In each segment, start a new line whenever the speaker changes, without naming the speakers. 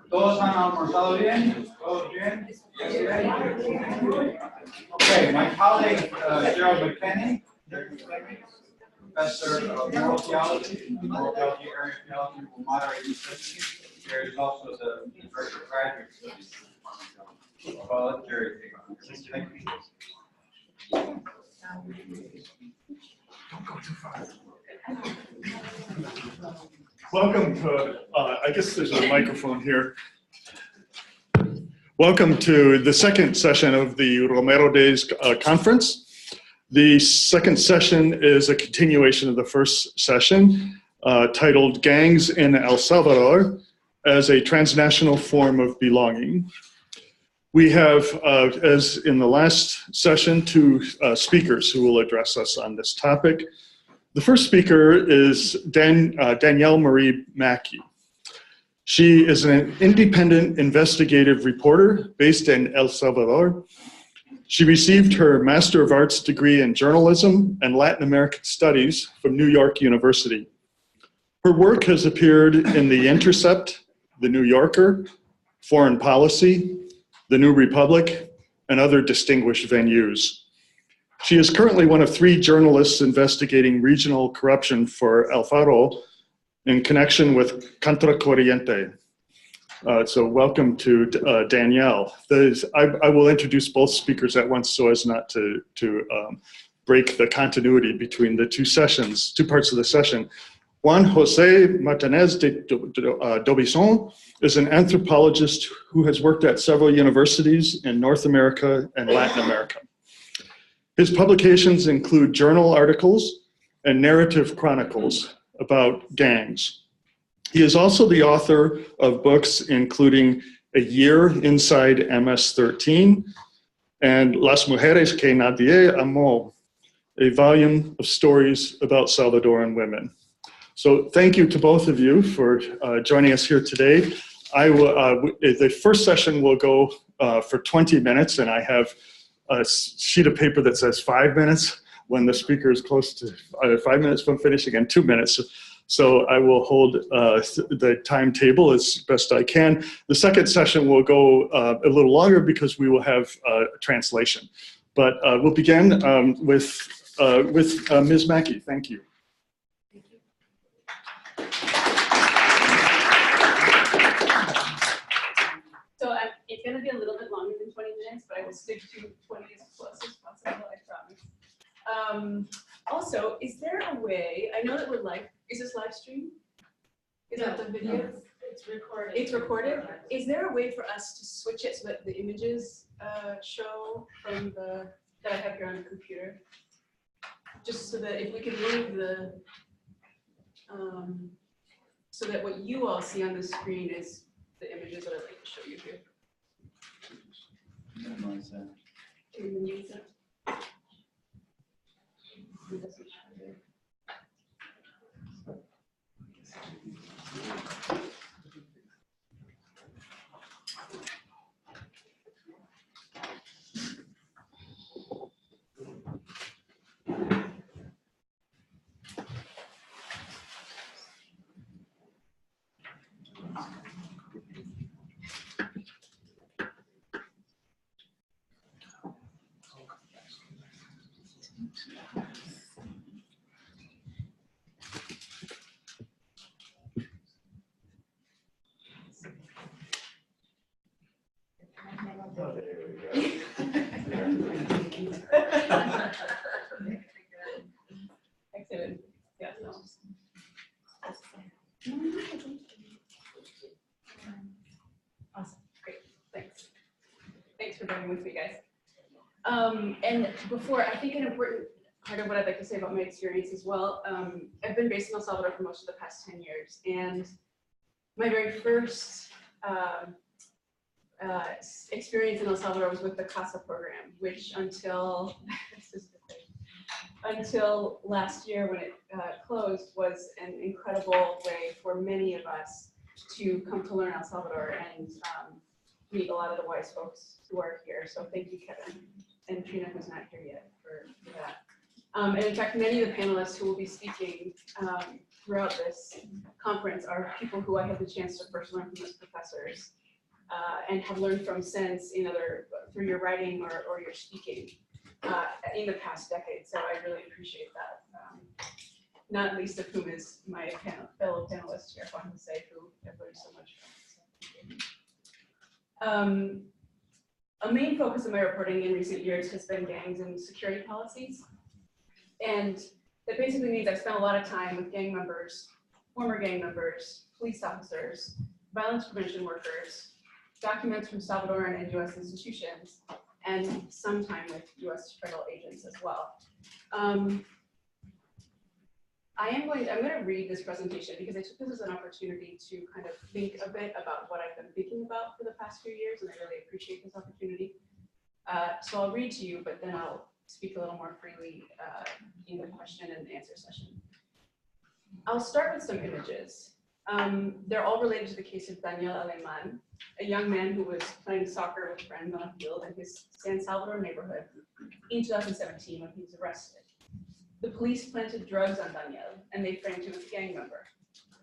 ¿Todos han almorzado bien? ¿Todos bien? Okay, my colleague Gerald McKinney, professor of moral theology, area theology, will moderate this session. Jerry is also the director of graduate studies. I'll let Jerry take on. Thank you.
Don't go too far. Welcome to, I guess there's a microphone here. Welcome to the second session of the Romero Days conference. The second session is a continuation of the first session titled Gangs in El Salvador as a Transnational Form of Belonging. We have, as in the last session, two speakers who will address us on this topic. The first speaker is Danielle Marie Mackey. She is an independent investigative reporter based in El Salvador. She received her Master of Arts degree in journalism and Latin American studies from New York University. Her work has appeared in The Intercept, The New Yorker, Foreign Policy, The New Republic, and other distinguished venues. She is currently one of 3 journalists investigating regional corruption for El Faro in connection with Contra Corriente. So welcome to Danielle. I will introduce both speakers at once so as not to break the continuity between the two parts of the session. Juan José Martínez de Dobison is an anthropologist who has worked at several universities in North America and Latin America. His publications include journal articles and narrative chronicles about gangs. He is also the author of books including A Year Inside MS-13 and Las Mujeres que Nadie Amó, a volume of stories about Salvadoran women. So thank you to both of you for joining us here today. The first session will go for 20 minutes, and I have a sheet of paper that says 5 minutes when the speaker is close to 5 minutes from finishing and 2 minutes. So I will hold the timetable as best I can. The second session will go a little longer because we will have translation. But we'll begin with Ms. Mackey. Thank you.
So it's going to be a little bit longer than 20 minutes, but I will stick to 20 as close as possible, I promise. Also, is there a way, I know that we're live, is this live stream? Is that the video?
No, it's recorded.
It's recorded? Is there a way for us to switch it so that the images show from that I have here on the computer? Just so that if we could move the, so that what you all see on the screen is the images that I'd like to show you here.
Minimize that.
Can you use it? Excellent. Yeah, no. Awesome, great, thanks. Thanks for being with me, guys. And before, I think an important part of what I'd like to say about my experience as well, I've been based in El Salvador for most of the past 10 years, and my very first experience in El Salvador was with the CASA program, which until last year when it closed was an incredible way for many of us to come to learn El Salvador and meet a lot of the wise folks who are here. So thank you, Kevin, and Trina, who's not here yet, for that. And in fact, many of the panelists who will be speaking throughout this conference are people who I had the chance to first learn from as professors and have learned from since through your writing or your speaking in the past decade. So I really appreciate that. Not least of whom is my fellow panelist here, Juan Jose, who I've learned so much from. A main focus of my reporting in recent years has been gangs and security policies. And that basically means I've spent a lot of time with gang members, former gang members, police officers, violence prevention workers, documents from Salvadoran and US institutions, and some time with US federal agents as well. I'm going to read this presentation because I took this as an opportunity to kind of think a bit about what I've been thinking about for the past few years, and I really appreciate this opportunity. So I'll read to you, but then I'll speak a little more freely in the question and answer session. I'll start with some images. They're all related to the case of Daniel Aleman, a young man who was playing soccer with friends on a field in his San Salvador neighborhood in 2017 when he was arrested. The police planted drugs on Daniel and they framed him as a gang member.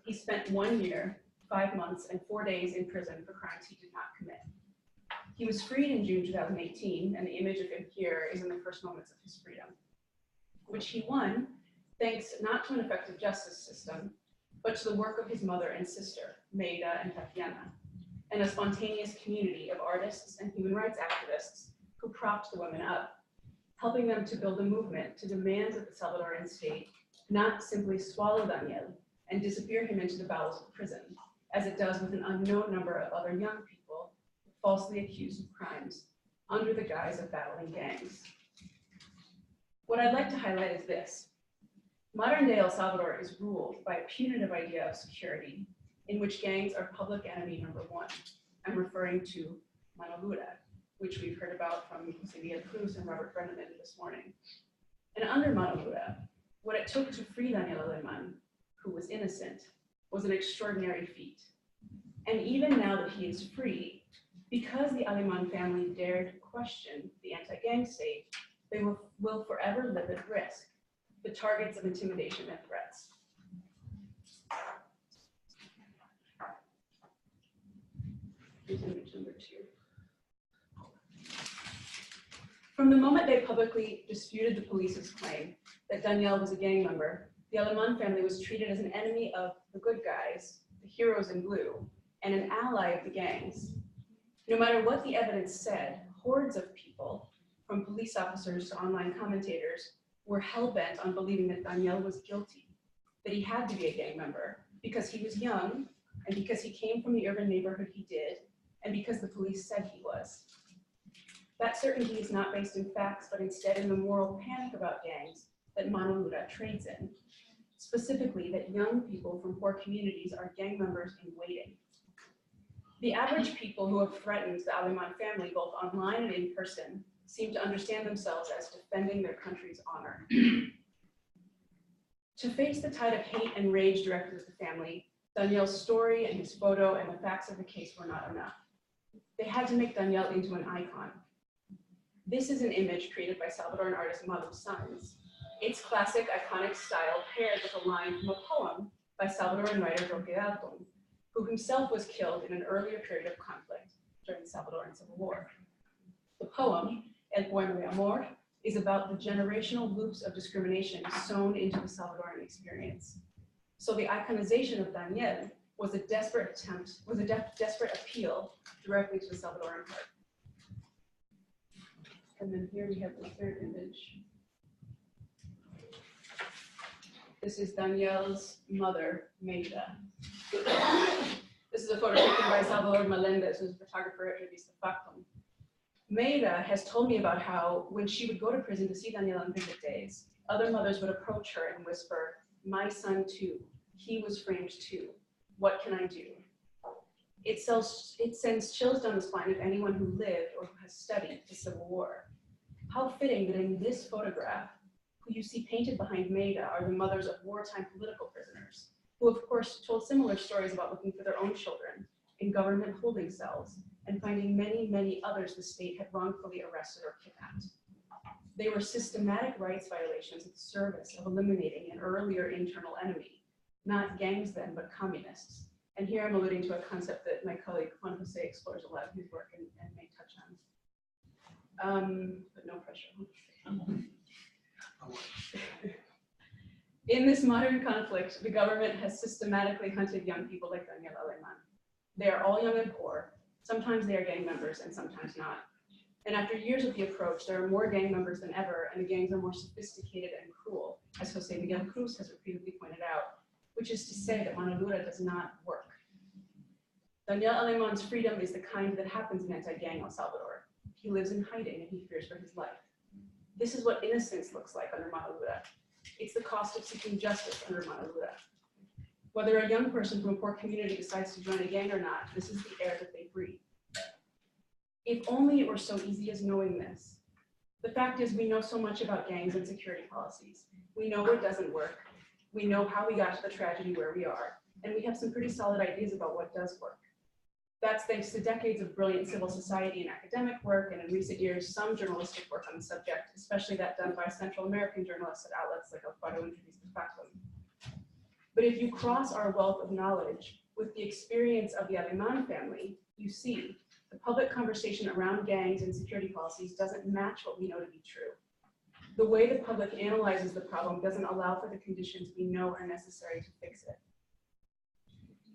He spent 1 year, 5 months, and 4 days in prison for crimes he did not commit. He was freed in June 2018, and the image of him here is in the first moments of his freedom, which he won thanks not to an effective justice system, but to the work of his mother and sister, Meida and Tatiana, and a spontaneous community of artists and human rights activists who propped the women up, helping them to build a movement to demand that the Salvadoran state not simply swallow Daniel and disappear him into the bowels of prison, as it does with an unknown number of other young people falsely accused of crimes under the guise of battling gangs. What I'd like to highlight is this. Modern day El Salvador is ruled by a punitive idea of security in which gangs are public enemy number one. I'm referring to mano dura, which we've heard about from Silvia Cruz and Robert Brenneman this morning. And under mano dura, what it took to free Daniel Aleman, who was innocent, was an extraordinary feat. And even now that he is free, because the Aleman family dared question the anti-gang state, they will forever live at risk, the targets of intimidation and threats. Here's image number 2. From the moment they publicly disputed the police's claim that Daniel was a gang member, the Aleman family was treated as an enemy of the good guys, the heroes in blue, and an ally of the gangs. No matter what the evidence said, hordes of people, from police officers to online commentators, were hell-bent on believing that Daniel was guilty, that he had to be a gang member because he was young, and because he came from the urban neighborhood he did, and because the police said he was. That certainty is not based in facts, but instead in the moral panic about gangs that mano dura trades in. Specifically, that young people from poor communities are gang members in waiting. The average people who have threatened the Aleman family, both online and in person, seem to understand themselves as defending their country's honor. To face the tide of hate and rage directed at the family, Daniel's story and his photo and the facts of the case were not enough. They had to make Daniel into an icon. This is an image created by Salvadoran artist Malu Sanz. Its classic, iconic style paired with a line from a poem by Salvadoran writer Roque Dalton, who himself was killed in an earlier period of conflict during the Salvadoran Civil War. The poem, El Poema de Amor, is about the generational loops of discrimination sewn into the Salvadoran experience. So the iconization of Daniel was a desperate appeal directly to the Salvadoran heart. And then here we have the third image. This is Danielle's mother, Maida. This is a photo taken by Salvador, who's a photographer at Revista Factum. Maida has told me about how when she would go to prison to see Danielle on visit days, other mothers would approach her and whisper, "My son too, he was framed too. What can I do?" It sends chills down the spine of anyone who lived or who has studied the Civil War. How fitting that in this photograph, who you see painted behind Maida are the mothers of wartime political prisoners, who of course told similar stories about looking for their own children in government holding cells and finding many, many others the state had wrongfully arrested or kidnapped. They were systematic rights violations in service of eliminating an earlier internal enemy, not gangs then, but communists. And here I'm alluding to a concept that my colleague Juan Jose explores a lot in his work and may touch on. But no pressure. In this modern conflict, the government has systematically hunted young people like Daniel Aleman. They are all young and poor. Sometimes they are gang members and sometimes not. And after years of the approach, there are more gang members than ever, and the gangs are more sophisticated and cruel, as Jose Miguel Cruz has repeatedly pointed out, which is to say that mano dura does not work. Daniel Aleman's freedom is the kind that happens in anti-gang El Salvador. He lives in hiding and he fears for his life. This is what innocence looks like under mano dura. It's the cost of seeking justice under mano dura. Whether a young person from a poor community decides to join a gang or not, this is the air that they breathe. If only it were so easy as knowing this. The fact is we know so much about gangs and security policies. We know what doesn't work. We know how we got to the tragedy where we are. And we have some pretty solid ideas about what does work. That's thanks to decades of brilliant civil society and academic work, and in recent years, some journalistic work on the subject, especially that done by Central American journalists at outlets like El Faro and Revista Factum. But if you cross our wealth of knowledge with the experience of the Aleman family, you see the public conversation around gangs and security policies doesn't match what we know to be true. The way the public analyzes the problem doesn't allow for the conditions we know are necessary to fix it.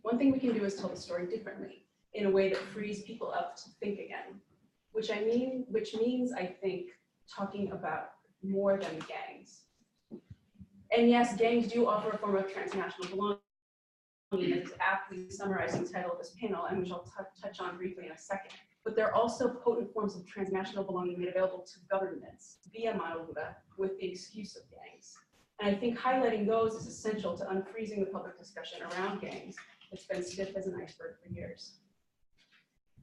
One thing we can do is tell the story differently, in a way that frees people up to think again, which means, I think, talking about more than gangs. And yes, gangs do offer a form of transnational belonging, as is aptly summarized in the title of this panel, and which I'll touch on briefly in a second. But they're also potent forms of transnational belonging made available to governments via mano dura with the excuse of gangs. And I think highlighting those is essential to unfreezing the public discussion around gangs that's been stiff as an iceberg for years.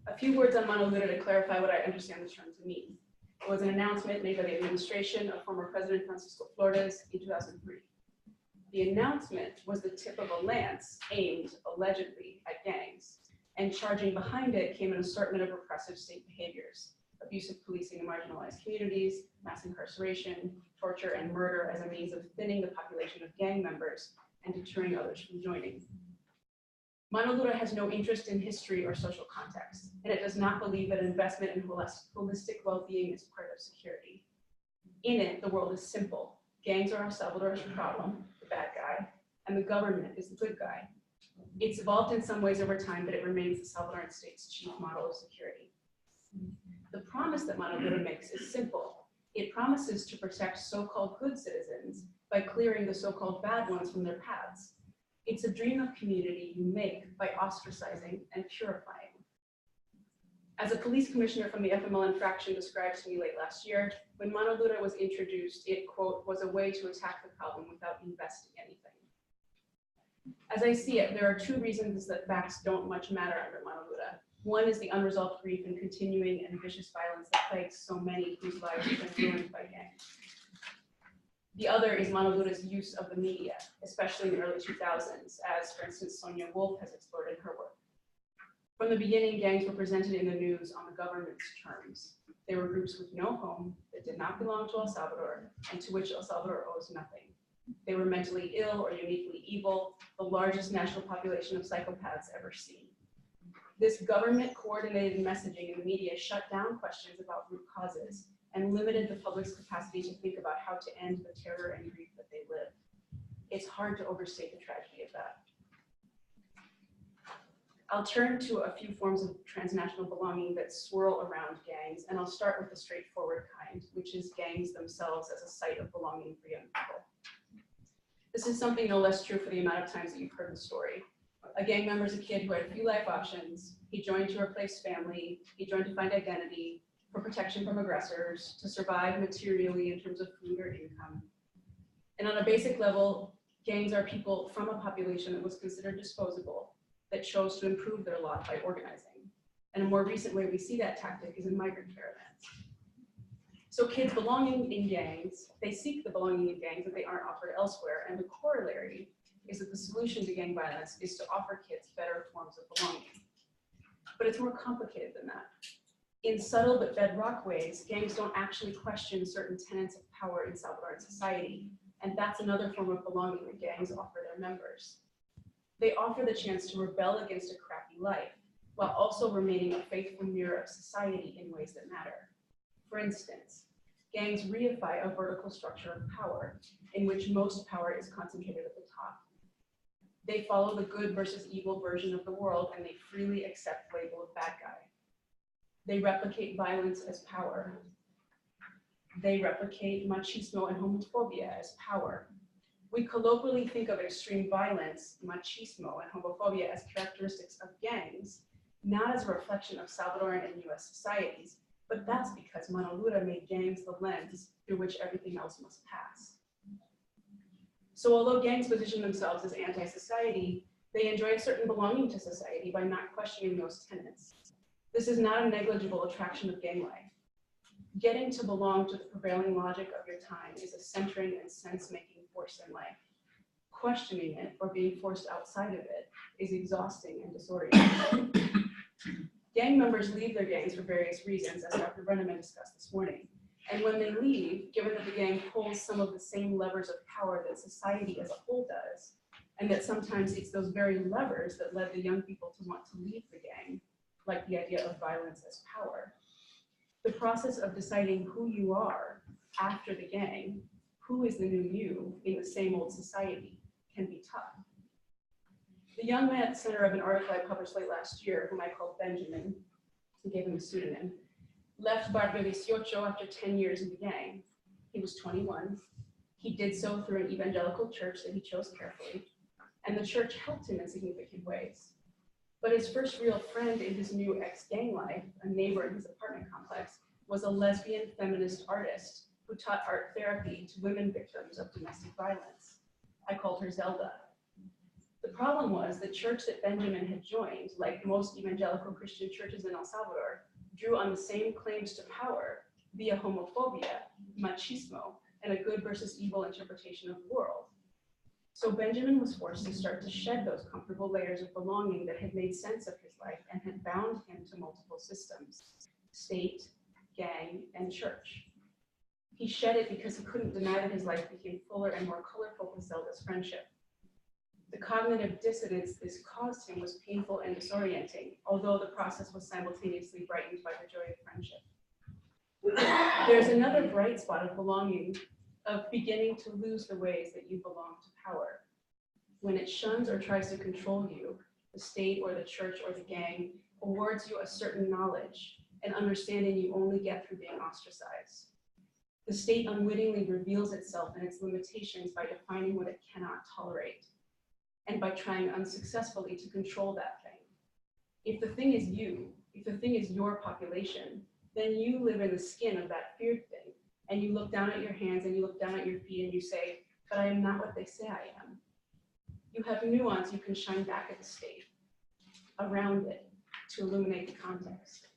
A few words on mano dura to clarify what I understand the term to mean. It was an announcement made by the administration of former President Francisco Flores in 2003. The announcement was the tip of a lance aimed, allegedly, at gangs, and charging behind it came an assortment of repressive state behaviors: abusive policing in marginalized communities, mass incarceration, torture, and murder as a means of thinning the population of gang members and deterring others from joining. Mano dura has no interest in history or social context, and it does not believe that investment in holistic well-being is part of security. In it, the world is simple. Gangs are El Salvador's problem, the bad guy, and the government is the good guy. It's evolved in some ways over time, but it remains the Salvadoran state's chief model of security. The promise that mano dura makes is simple. It promises to protect so-called good citizens by clearing the so-called bad ones from their paths. It's a dream of community you make by ostracizing and purifying. As a police commissioner from the FMLN fraction described to me late last year, when mano dura was introduced, it, quote, was a way to attack the problem without investing anything. As I see it, there are two reasons that facts don't much matter under mano dura. One is the unresolved grief and continuing and vicious violence that plagues so many whose lives have been ruined by gangs. The other is mano dura's use of the media, especially in the early 2000s, as, for instance, Sonia Wolf has explored in her work. From the beginning, gangs were presented in the news on the government's terms. They were groups with no home, that did not belong to El Salvador, and to which El Salvador owes nothing. They were mentally ill or uniquely evil, the largest national population of psychopaths ever seen. This government-coordinated messaging in the media shut down questions about root causes and limited the public's capacity to think about how to end the terror and grief that they live. It's hard to overstate the tragedy of that. I'll turn to a few forms of transnational belonging that swirl around gangs, and I'll start with the straightforward kind, which is gangs themselves as a site of belonging for young people. This is something no less true for the amount of times that you've heard the story. A gang member is a kid who had a few life options. He joined to replace family. He joined to find identity, for protection from aggressors, to survive materially in terms of food or income. And on a basic level, gangs are people from a population that was considered disposable that chose to improve their lot by organizing. And a more recent way we see that tactic is in migrant caravans. So kids belonging in gangs, they seek the belonging in gangs that they aren't offered elsewhere, and the corollary is that the solution to gang violence is to offer kids better forms of belonging. But it's more complicated than that. In subtle but bedrock ways, gangs don't actually question certain tenets of power in Salvadoran society, and that's another form of belonging that gangs offer their members. They offer the chance to rebel against a crappy life, while also remaining a faithful mirror of society in ways that matter. For instance, gangs reify a vertical structure of power, in which most power is concentrated at the top. They follow the good versus evil version of the world, and they freely accept the label of bad guy. They replicate violence as power. They replicate machismo and homophobia as power. We colloquially think of extreme violence, machismo, and homophobia as characteristics of gangs, not as a reflection of Salvadoran and US societies, but that's because Mano Dura made gangs the lens through which everything else must pass. So although gangs position themselves as anti-society, they enjoy a certain belonging to society by not questioning those tenets. This is not a negligible attraction of gang life. Getting to belong to the prevailing logic of your time is a centering and sense-making force in life. Questioning it or being forced outside of it is exhausting and disorienting. Gang members leave their gangs for various reasons, as Dr. Brenneman discussed this morning. And when they leave, given that the gang pulls some of the same levers of power that society as a whole does, and that sometimes it's those very levers that led the young people to want to leave the gang, like the idea of violence as power, the process of deciding who you are after the gang, who is the new you in the same old society, can be tough. The young man at the center of an article I published late last year, whom I called Benjamin, and gave him a pseudonym, left Barrio 18 after 10 years in the gang. He was 21. He did so through an evangelical church that he chose carefully, and the church helped him in significant ways. But his first real friend in his new ex-gang life, a neighbor in his apartment complex, was a lesbian feminist artist who taught art therapy to women victims of domestic violence. I called her Zelda. The problem was the church that Benjamin had joined, like most evangelical Christian churches in El Salvador, drew on the same claims to power via homophobia, machismo, and a good versus evil interpretation of the world. So Benjamin was forced to start to shed those comfortable layers of belonging that had made sense of his life and had bound him to multiple systems: state, gang, and church. He shed it because he couldn't deny that his life became fuller and more colorful with Zelda's friendship. The cognitive dissonance this caused him was painful and disorienting, although the process was simultaneously brightened by the joy of friendship. There's another bright spot of belonging, of beginning to lose the ways that you belong to power. When it shuns or tries to control you, the state or the church or the gang awards you a certain knowledge, an understanding you only get through being ostracized. The state unwittingly reveals itself and its limitations by defining what it cannot tolerate, and by trying unsuccessfully to control that thing. If the thing is you, if the thing is your population, then you live in the skin of that feared thing, and you look down at your hands and you look down at your feet and you say, but I am not what they say I am. You have nuance you can shine back at the state, around it, to illuminate the context.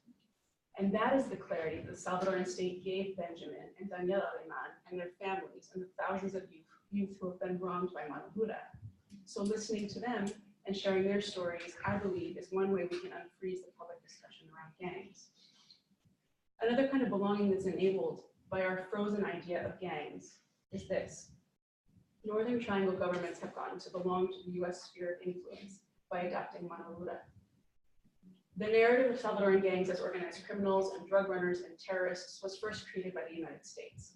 And that is the clarity that the Salvadoran state gave Benjamin and Daniela Alemán and their families and the thousands of youth who have been wronged by Mano Dura. So listening to them and sharing their stories, I believe, is one way we can unfreeze the public discussion around gangs. Another kind of belonging that's enabled by our frozen idea of gangs is this. Northern Triangle governments have gotten to belong to the US sphere of influence by adopting Mano Dura. The narrative of Salvadoran gangs as organized criminals and drug runners and terrorists was first created by the United States,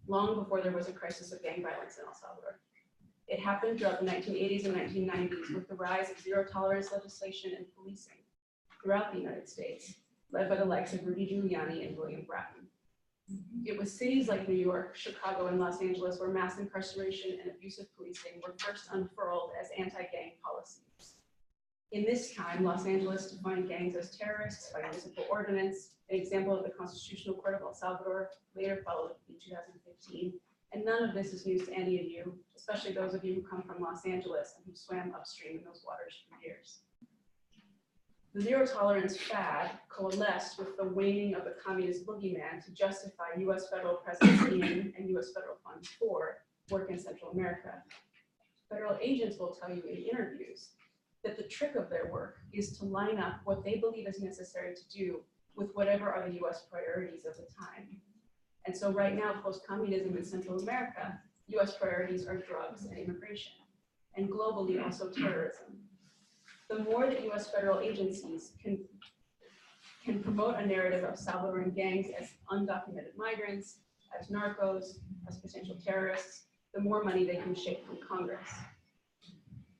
long before there was a crisis of gang violence in El Salvador. It happened throughout the 1980s and 1990s with the rise of zero tolerance legislation and policing throughout the United States, led by the likes of Rudy Giuliani and William Bratton. It was cities like New York, Chicago, and Los Angeles where mass incarceration and abusive policing were first unfurled as anti-gang policies. In this time, Los Angeles defined gangs as terrorists by municipal ordinance. An example of the Constitutional Court of El Salvador later followed in 2015. And none of this is news to any of you, especially those of you who come from Los Angeles and who swam upstream in those waters for years. The zero tolerance fad coalesced with the waning of the communist boogeyman to justify US federal presence in and US federal funds for work in Central America. Federal agents will tell you in interviews that the trick of their work is to line up what they believe is necessary to do with whatever are the US priorities of the time. And so right now, post-communism in Central America, US priorities are drugs and immigration, and globally also terrorism. The more that US federal agencies can promote a narrative of Salvadoran gangs as undocumented migrants, as narcos, as potential terrorists, the more money they can shake from Congress.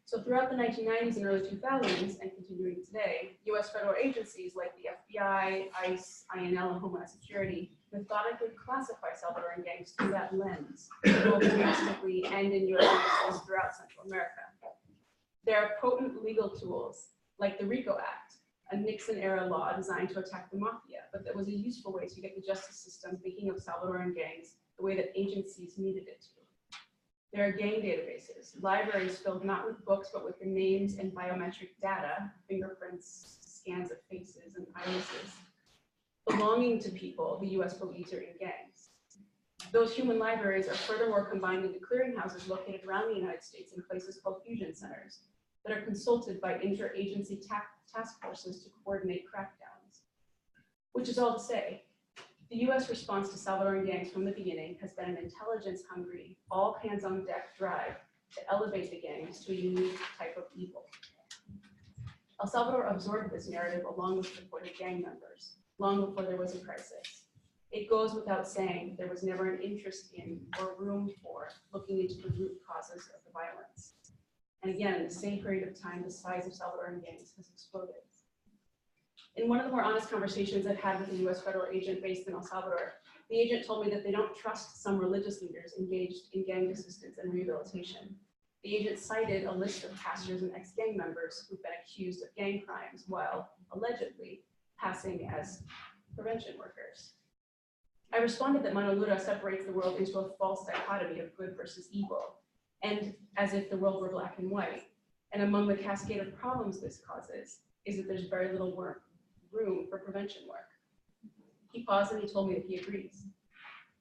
So throughout the 1990s and early 2000s, and continuing today, US federal agencies like the FBI, ICE, INL, and Homeland Security methodically classify Salvadoran gangs through that lens, both domestically and in US embassies throughout Central America. There are potent legal tools like the RICO Act, a Nixon-era law designed to attack the mafia, but that was a useful way to get the justice system thinking of Salvadoran gangs the way that agencies needed it to. There are gang databases, libraries filled not with books, but with the names and biometric data, fingerprints, scans of faces and irises, belonging to people the US believes are in gangs. Those human libraries are furthermore combined into clearinghouses located around the United States in places called fusion centers that are consulted by interagency task forces to coordinate crackdowns. Which is all to say, the US response to Salvadoran gangs from the beginning has been an intelligence-hungry, all-hands-on-deck drive to elevate the gangs to a unique type of evil. El Salvador absorbed this narrative along with supported gang members, long before there was a crisis. It goes without saying that there was never an interest in or room for looking into the root causes of the violence. And again, in the same period of time, the size of Salvadoran gangs has exploded. In one of the more honest conversations I've had with a US federal agent based in El Salvador, the agent told me that they don't trust some religious leaders engaged in gang assistance and rehabilitation. The agent cited a list of pastors and ex-gang members who've been accused of gang crimes while allegedly passing as prevention workers. I responded that Mano Lura separates the world into a false dichotomy of good versus evil, and as if the world were black and white. And among the cascade of problems this causes is that there's very little room for prevention work. He paused and he told me that he agrees,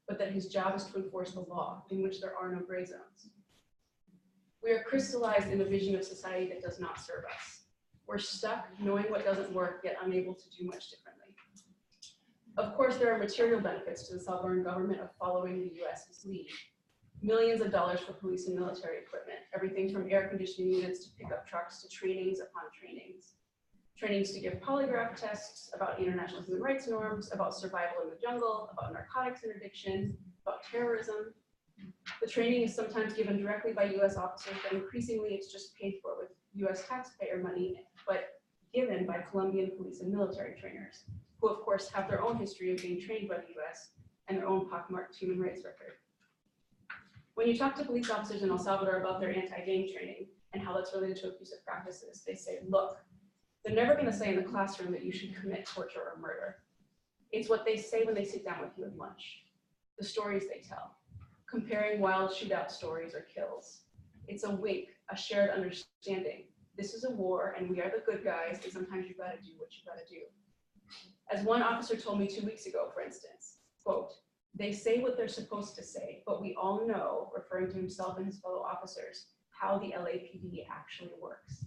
but that his job is to enforce the law in which there are no gray zones. We are crystallized in a vision of society that does not serve us. We're stuck knowing what doesn't work, yet unable to do much differently. Of course, there are material benefits to the Salvadoran government of following the US's lead. Millions of dollars for police and military equipment, everything from air conditioning units to pickup trucks to trainings upon trainings. Trainings to give polygraph tests about international human rights norms, about survival in the jungle, about narcotics interdiction, about terrorism. The training is sometimes given directly by US officers, but increasingly it's just paid for with US taxpayer money, but given by Colombian police and military trainers, who of course have their own history of being trained by the US and their own pockmarked human rights record. When you talk to police officers in El Salvador about their anti-gang training and how that's related to abusive practices, they say, look, they're never gonna say in the classroom that you should commit torture or murder. It's what they say when they sit down with you at lunch, the stories they tell, comparing wild shootout stories or kills. It's a wink, a shared understanding. This is a war and we are the good guys, and sometimes you gotta do what you gotta do. As one officer told me 2 weeks ago, for instance, quote, they say what they're supposed to say, but we all know, referring to himself and his fellow officers, how the LAPD actually works.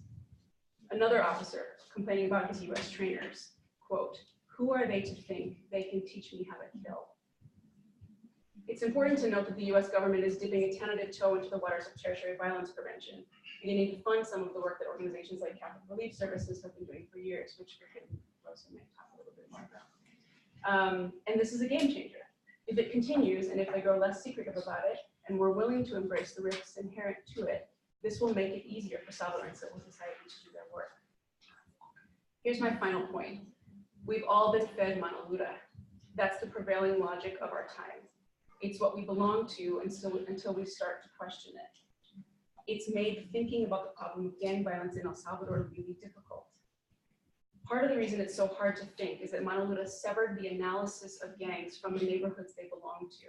Another officer complaining about his US trainers, quote, who are they to think they can teach me how to kill? It's important to note that the US government is dipping a tentative toe into the waters of tertiary violence prevention, beginning to fund some of the work that organizations like Catholic Relief Services have been doing for years, which Rosa may talk a little bit more about. And this is a game changer. If it continues and if they grow less secretive about it, and we're willing to embrace the risks inherent to it, This will make it easier for Salvadoran civil society to do their work. Here's my final point. We've all been fed mano dura. That's the prevailing logic of our time. It's what we belong to until we start to question it. It's made thinking about the problem of gang violence in El Salvador really difficult. Part of the reason it's so hard to think is that mano dura severed the analysis of gangs from the neighborhoods they belong to.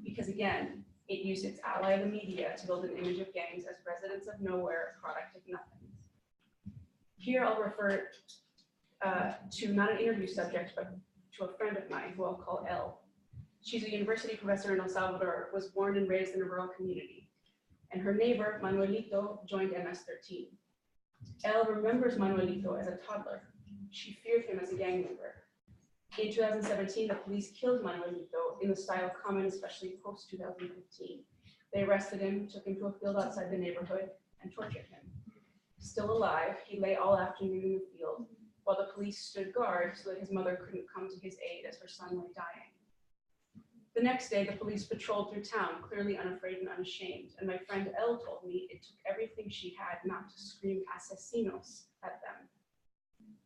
Because again, it used its ally, the media, to build an image of gangs as residents of nowhere, a product of nothing. Here I'll refer to not an interview subject, but to a friend of mine who I'll call Elle. She's a university professor in El Salvador, was born and raised in a rural community. And her neighbor, Manuelito, joined MS-13. Elle remembers Manuelito as a toddler. She feared him as a gang member. In 2017, the police killed Manuelito in the style common, especially post-2015. They arrested him, took him to a field outside the neighborhood, and tortured him. Still alive, he lay all afternoon in the field, while the police stood guard so that his mother couldn't come to his aid as her son lay dying. The next day, the police patrolled through town, clearly unafraid and unashamed, and my friend Elle told me it took everything she had not to scream asesinos at them.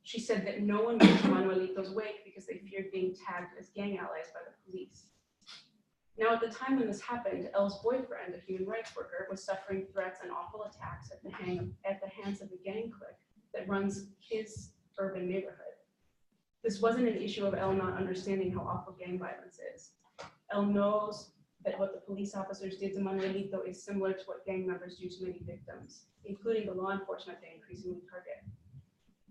She said that no one went to Manuelito's wake because they feared being tagged as gang allies by the police. Now, at the time when this happened, Elle's boyfriend, a human rights worker, was suffering threats and awful attacks at the hands of the gang clique that runs his urban neighborhood. This wasn't an issue of Elle not understanding how awful gang violence is. Elle knows that what the police officers did to Manuelito is similar to what gang members do to many victims, including the law enforcement they increasingly target.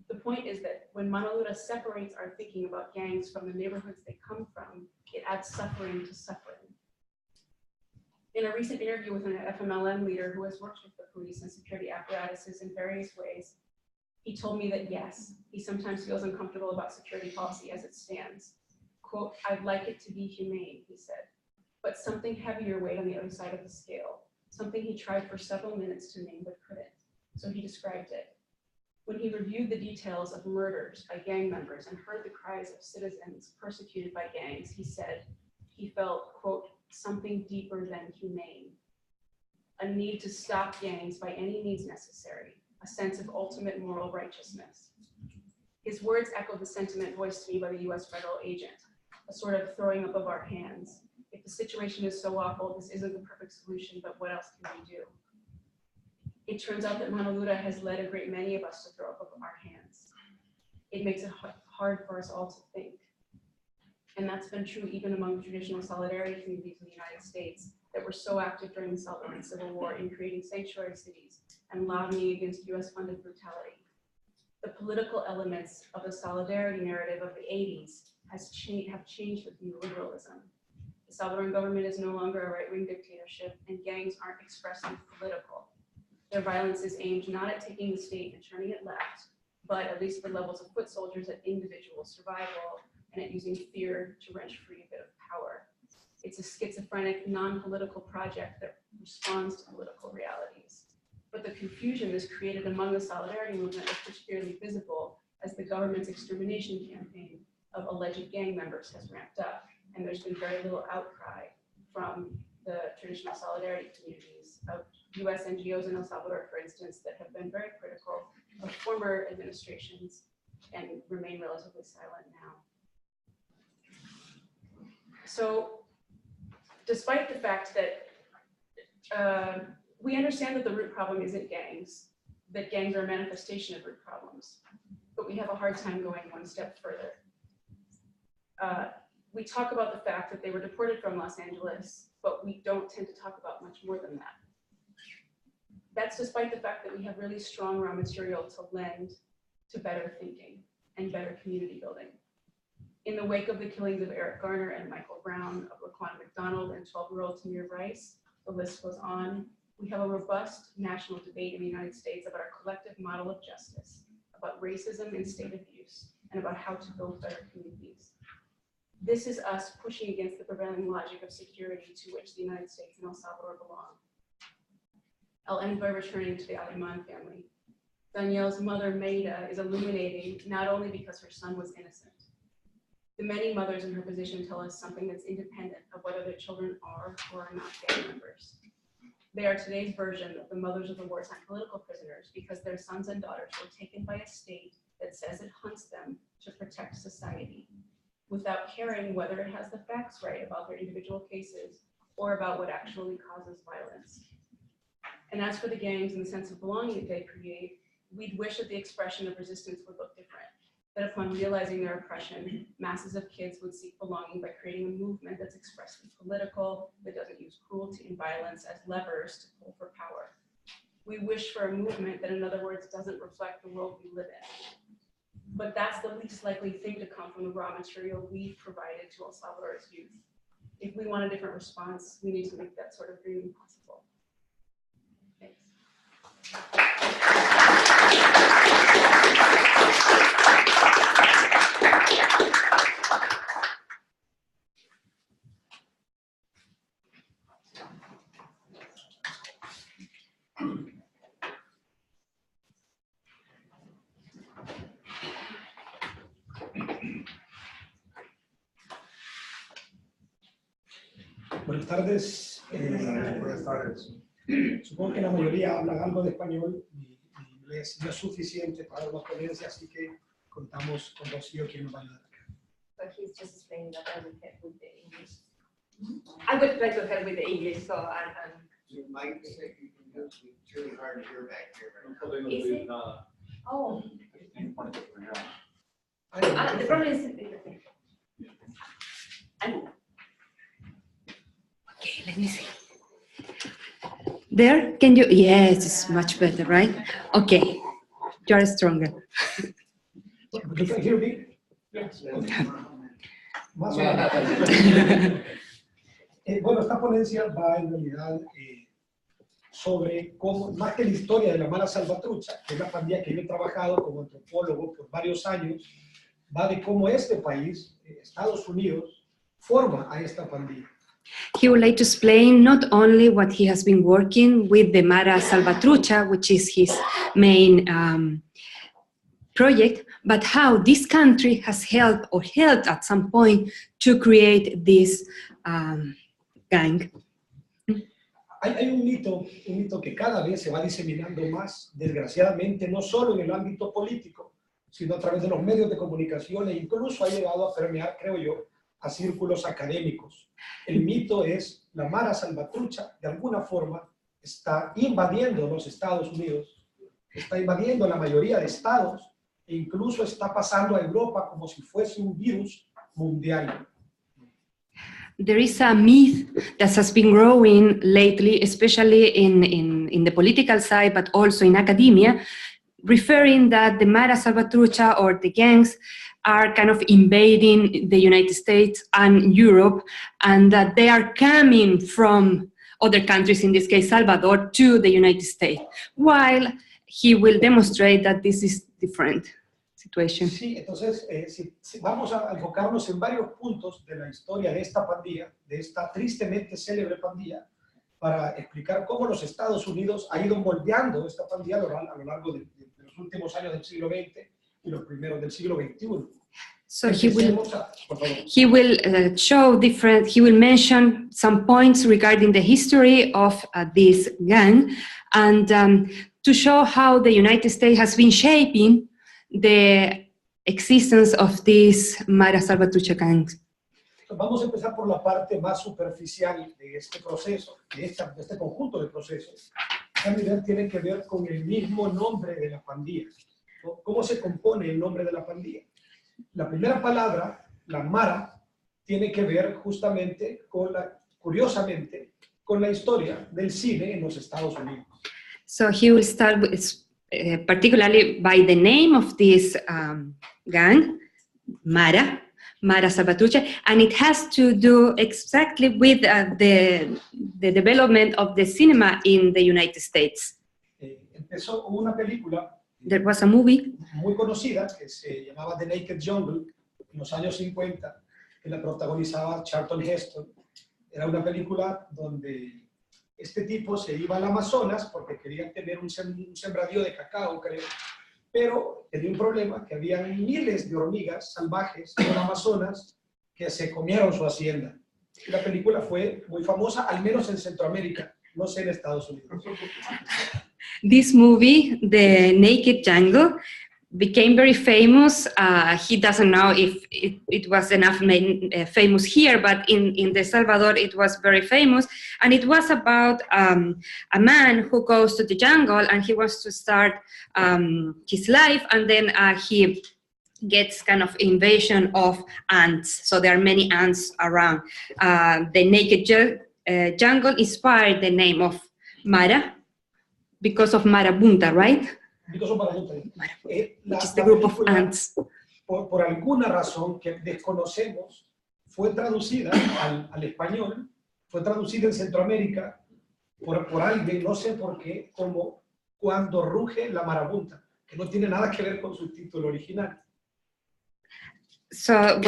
The point is that when mano dura separates our thinking about gangs from the neighborhoods they come from, it adds suffering to suffering. In a recent interview with an FMLN leader who has worked with the police and security apparatuses in various ways, he told me that yes, he sometimes feels uncomfortable about security policy as it stands. Quote, "I'd like it to be humane," he said, but something heavier weighed on the other side of the scale, something he tried for several minutes to name but couldn't. So he described it. When he reviewed the details of murders by gang members and heard the cries of citizens persecuted by gangs, he said he felt, quote, "something deeper than humane, a need to stop gangs by any means necessary, a sense of ultimate moral righteousness." His words echoed the sentiment voiced to me by the US federal agent, a sort of throwing up of our hands. If the situation is so awful, this isn't the perfect solution, but what else can we do? It turns out that mano dura has led a great many of us to throw up of our hands. It makes it hard for us all to think. And that's been true even among the traditional solidarity communities in the United States that were so active during the Salvadoran Civil War in creating sanctuary cities and lobbying against US-funded brutality. The political elements of the solidarity narrative of the 80s have changed with neoliberalism. The Salvadoran government is no longer a right-wing dictatorship, and gangs aren't expressly political. Their violence is aimed not at taking the state and turning it left, but at least for levels of foot soldiers at individual survival and at using fear to wrench free a bit of power. It's a schizophrenic, non-political project that responds to political realities. But the confusion this created among the solidarity movement was particularly visible as the government's extermination campaign of alleged gang members has ramped up, and there's been very little outcry from the traditional solidarity communities of US NGOs in El Salvador, for instance, that have been very critical of former administrations and remain relatively silent now. So despite the fact that we understand that the root problem isn't gangs, that gangs are a manifestation of root problems, but we have a hard time going one step further. We talk about the fact that they were deported from Los Angeles, but we don't tend to talk about much more than that. That's despite the fact that we have really strong raw material to lend to better thinking and better community building. In the wake of the killings of Eric Garner and Michael Brown, of Laquan McDonald and 12-year-old Tamir Rice, the list goes on, we have a robust national debate in the United States about our collective model of justice, about racism and state abuse, and about how to build better communities. This is us pushing against the prevailing logic of security to which the United States and El Salvador belong. I'll end by returning to the Aleman family. Danielle's mother, Maida, is illuminating not only because her son was innocent. The many mothers in her position tell us something that's independent of whether their children are or are not gang members. They are today's version of the mothers of the wartime political prisoners because their sons and daughters were taken by a state that says it hunts them to protect society, without caring whether it has the facts right about their individual cases or about what actually causes violence. And as for the gangs and the sense of belonging that they create, we'd wish that the expression of resistance would look different. That upon realizing their oppression, masses of kids would seek belonging by creating a movement that's expressly political, that doesn't use cruelty and violence as levers to pull for power. We wish for a movement that, in other words, doesn't reflect the world we live in. But that's the least likely thing to come from the raw material we've provided to El Salvador's youth. If we want a different response, we need to make that sort of dream possible. Thanks.
Buenas tardes.
Buenas tardes.
Supongo que la mayoría hablan algo de español. Mi inglés no es suficiente para dar una ponencia, así que contamos con Rocío, quien nos va a ayudar.
But he's just explaining that I would help with the English. I would try to help with the English, so and
You might say you can use it. It's really hard to hear back here.
Is it? Oh,
Ah,
the problem is. Okay, let me see. There, can you? Yes, it's much better, right? Okay, you are stronger.
You can hear me?
Yes.
Más o menos. Bueno, esta ponencia va en realidad sobre cómo, más que la historia de la mala Salvatrucha, que es la pandilla que yo he trabajado como antropólogo por varios años, va de cómo este país, Estados Unidos, forma a esta pandilla.
He would like to explain not only what he has been working with the Mara Salvatrucha, which is his main project, but how this country has helped or helped at some point to create this gang.
Hay un mito que cada vez se va diseminando más, desgraciadamente, no solo en el ámbito político, sino a través de los medios de comunicación e incluso ha llegado a permear, creo yo, a círculos académicos. El mito es la Mara Salvatrucha, de alguna forma, está invadiendo los Estados Unidos, está invadiendo la mayoría de estados e incluso está pasando a Europa como si fuese un virus mundial.
There is a myth that has been growing lately, especially in the political side, but also in academia, referring that the Mara Salvatrucha or the gangs are kind of invading the United States and Europe, and that they are coming from other countries, in this case Salvador, to the United States, while he will demonstrate that this is different situation.
Sí, entonces si vamos a enfocarnos en varios puntos de la historia de esta pandilla, de esta tristemente célebre pandilla, para explicar cómo los Estados Unidos ha ido moldeando esta pandilla a lo largo de los últimos años del siglo XX y los primeros del siglo XXI.
So he will show different, he will mention some points regarding the history of this gang and to show how the United States has been shaping the existence of this Mara Salvatrucha gangs.
Vamos a empezar por la parte más superficial de este proceso, de este conjunto de procesos. En realidad tiene que ver con el mismo nombre de la pandilla. ¿Cómo se compone el nombre de la pandilla? La primera palabra, la Mara, tiene que ver justamente curiosamente, con la historia del cine en los Estados Unidos.
So he will start with, particularly by the name of this gang, Mara Salvatrucha, and it has to do exactly with the development of the cinema in the United States.
Empezó una película
There was a movie
muy conocida que se llamaba The Naked Jungle en los años 50, que la protagonizaba Charlton Heston. Era una película donde este tipo se iba al Amazonas porque quería tener un sembradío de cacao, creo, pero tenía un problema, que había miles de hormigas salvajes en el Amazonas que se comieron su hacienda. Y la película fue muy famosa, al menos en Centroamérica, no sé en Estados Unidos.
This movie, The Naked Jungle, became very famous. He doesn't know if it was enough famous here, but in the Salvador it was very famous. And it was about a man who goes to the jungle and he wants to start his life, and then he gets kind of invasion of ants. So there are many ants around. The Naked Jungle inspired the name of Mara because of Marabunta, right?
Because of Marabunta.
Which is the group of ants.
Por alguna razón que desconocemos, fue traducida al español, fue traducida en Centroamérica por alguien, no sé por qué, como Cuando ruge la marabunta, que no tiene nada que ver con su título original.
So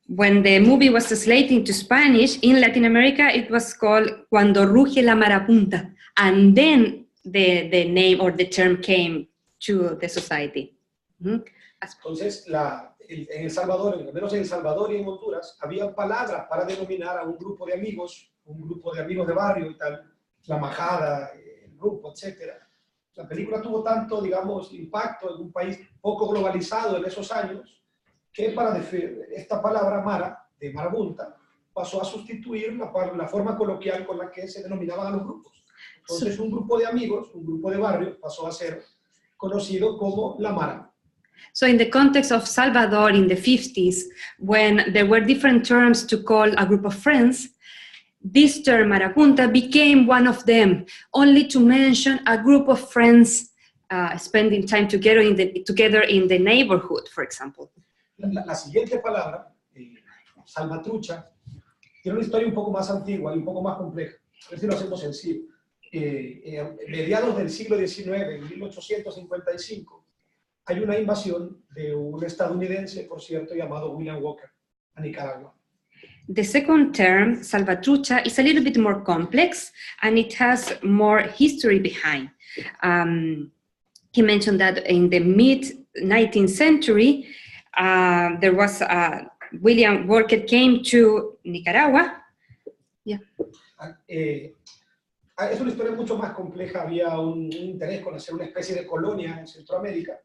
when the movie was translated to Spanish in Latin America, it was called Cuando ruge la marabunta, and then the name or the term came to the society.
Entonces, en El Salvador, al menos en El Salvador y en Honduras, había palabras para denominar a un grupo de amigos de barrio y tal, la majada, el grupo, etc. La película tuvo tanto, digamos, impacto en un país poco globalizado en esos años, que para definir esta palabra Mara, de marabunta, pasó a sustituir la forma coloquial con la que se denominaban a los grupos. Entonces, un grupo de amigos, un grupo de barrio, pasó a ser conocido como la Mara.
So in the context of Salvador in the 50s, when there were different terms to call a group of friends, this term marabunta became one of them, only to mention a group of friends spending time together in the neighborhood, for example.
La siguiente palabra, Salvatrucha, tiene una historia un poco más antigua y un poco más compleja. A ver si lo hacemos sencillo. Mediados del siglo XIX, en 1855, hay una invasión de un estadounidense, por cierto, llamado William Walker, a Nicaragua.
The second term, Salvatrucha, is a little bit more complex and it has more history behind. He mentioned that in the mid-19th century, there was William Walker came to Nicaragua. Yeah.
Es una historia mucho más compleja. Había un interés con hacer una especie de colonia en Centroamérica.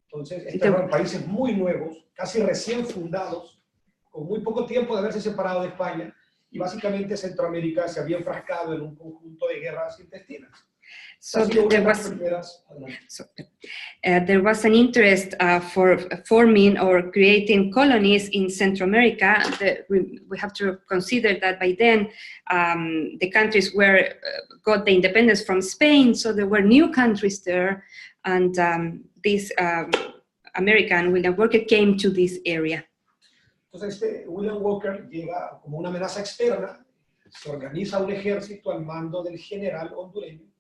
Entonces, estos eran países muy nuevos, casi recién fundados, con muy poco tiempo de haberse separado de España, y básicamente Centroamérica se había enfrascado en un conjunto de guerras intestinas.
So there was an interest for forming or creating colonies in Central America. We have to consider that by then the countries got the independence from Spain, so there were new countries there, and this American William Walker came to this area.
Entonces William Walker llega como una amenaza externa, se organiza un ejército al mando del general hondureño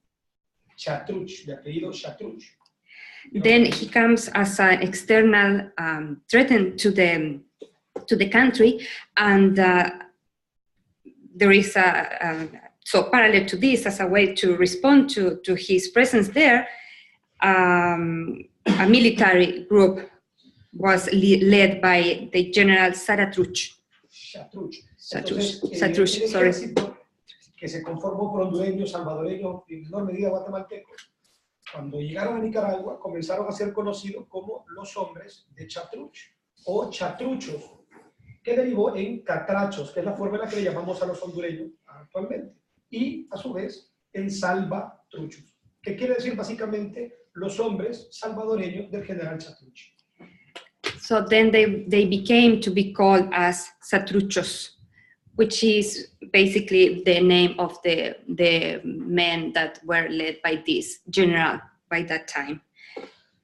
Chatruch, de apellido Chatruch.
Then he comes as an external threat to the country, and there is so parallel to this, as a way to respond to his presence there, a military group was led by the General Salvatrucha. Salvatrucha, sorry.
Que se conformó por hondureños, salvadoreños y en menor medida guatemaltecos, cuando llegaron a Nicaragua comenzaron a ser conocidos como los hombres de Chatruch o chatruchos, que derivó en catrachos, que es la forma en la que le llamamos a los hondureños actualmente, y a su vez en salvatruchos, que quiere decir básicamente los hombres salvadoreños del general Chatruch.
So then they became to be called as Satruchos, which is basically the name of the men that were led by this general by that time.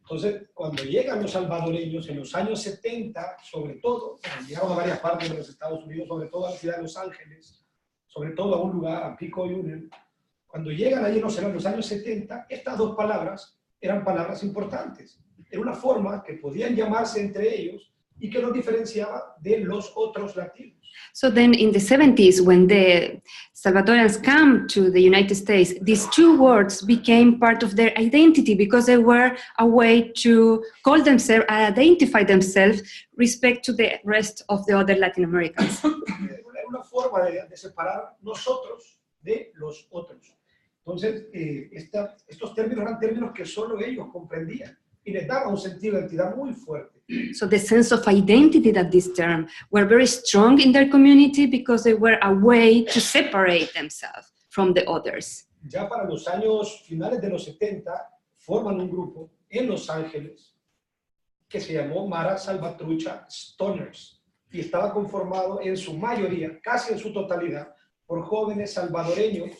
Entonces, cuando llegan los salvadoreños en los años 70, sobre todo, llegaron a varias partes de los Estados Unidos, sobre todo a la ciudad de Los Ángeles, sobre todo a un lugar, a Pico Union, cuando llegan allí en los años 70, estas dos palabras eran palabras importantes. Era una forma que podían llamarse entre ellos y que los diferenciaba de los otros latinos.
So then in the 70s, when the Salvadorans come to the United States, these two words became part of their identity because they were a way to call themselves, identify themselves, respect to the rest of the other Latin Americans.
Era una forma de separar nosotros de los otros. Entonces, estos términos eran términos que solo ellos comprendían y les daba un sentido de identidad muy fuerte.
So the sense of identity that this term were very strong in their community because they were a way to separate themselves from the others.
Ya para los años finales de los 70, forman un grupo en Los Ángeles que se llamó Mara Salvatrucha Stoners y estaba conformado en su mayoría, casi en su totalidad, por jóvenes salvadoreños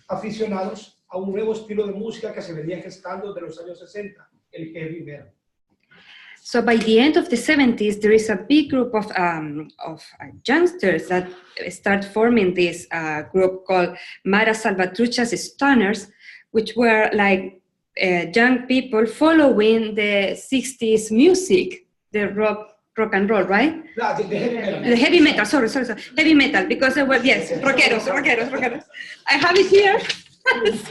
aficionados a un nuevo estilo de música que se venía gestando desde los años 60, el heavy metal.
So by the end of the 70s, there is a big group of youngsters that start forming this group called Mara Salvatrucha's Stoners, which were like young people following the 60s music, the rock and roll, right?
No, the heavy metal.
The heavy metal, sorry. Heavy metal, because they were, yes, rockeros. I have it here.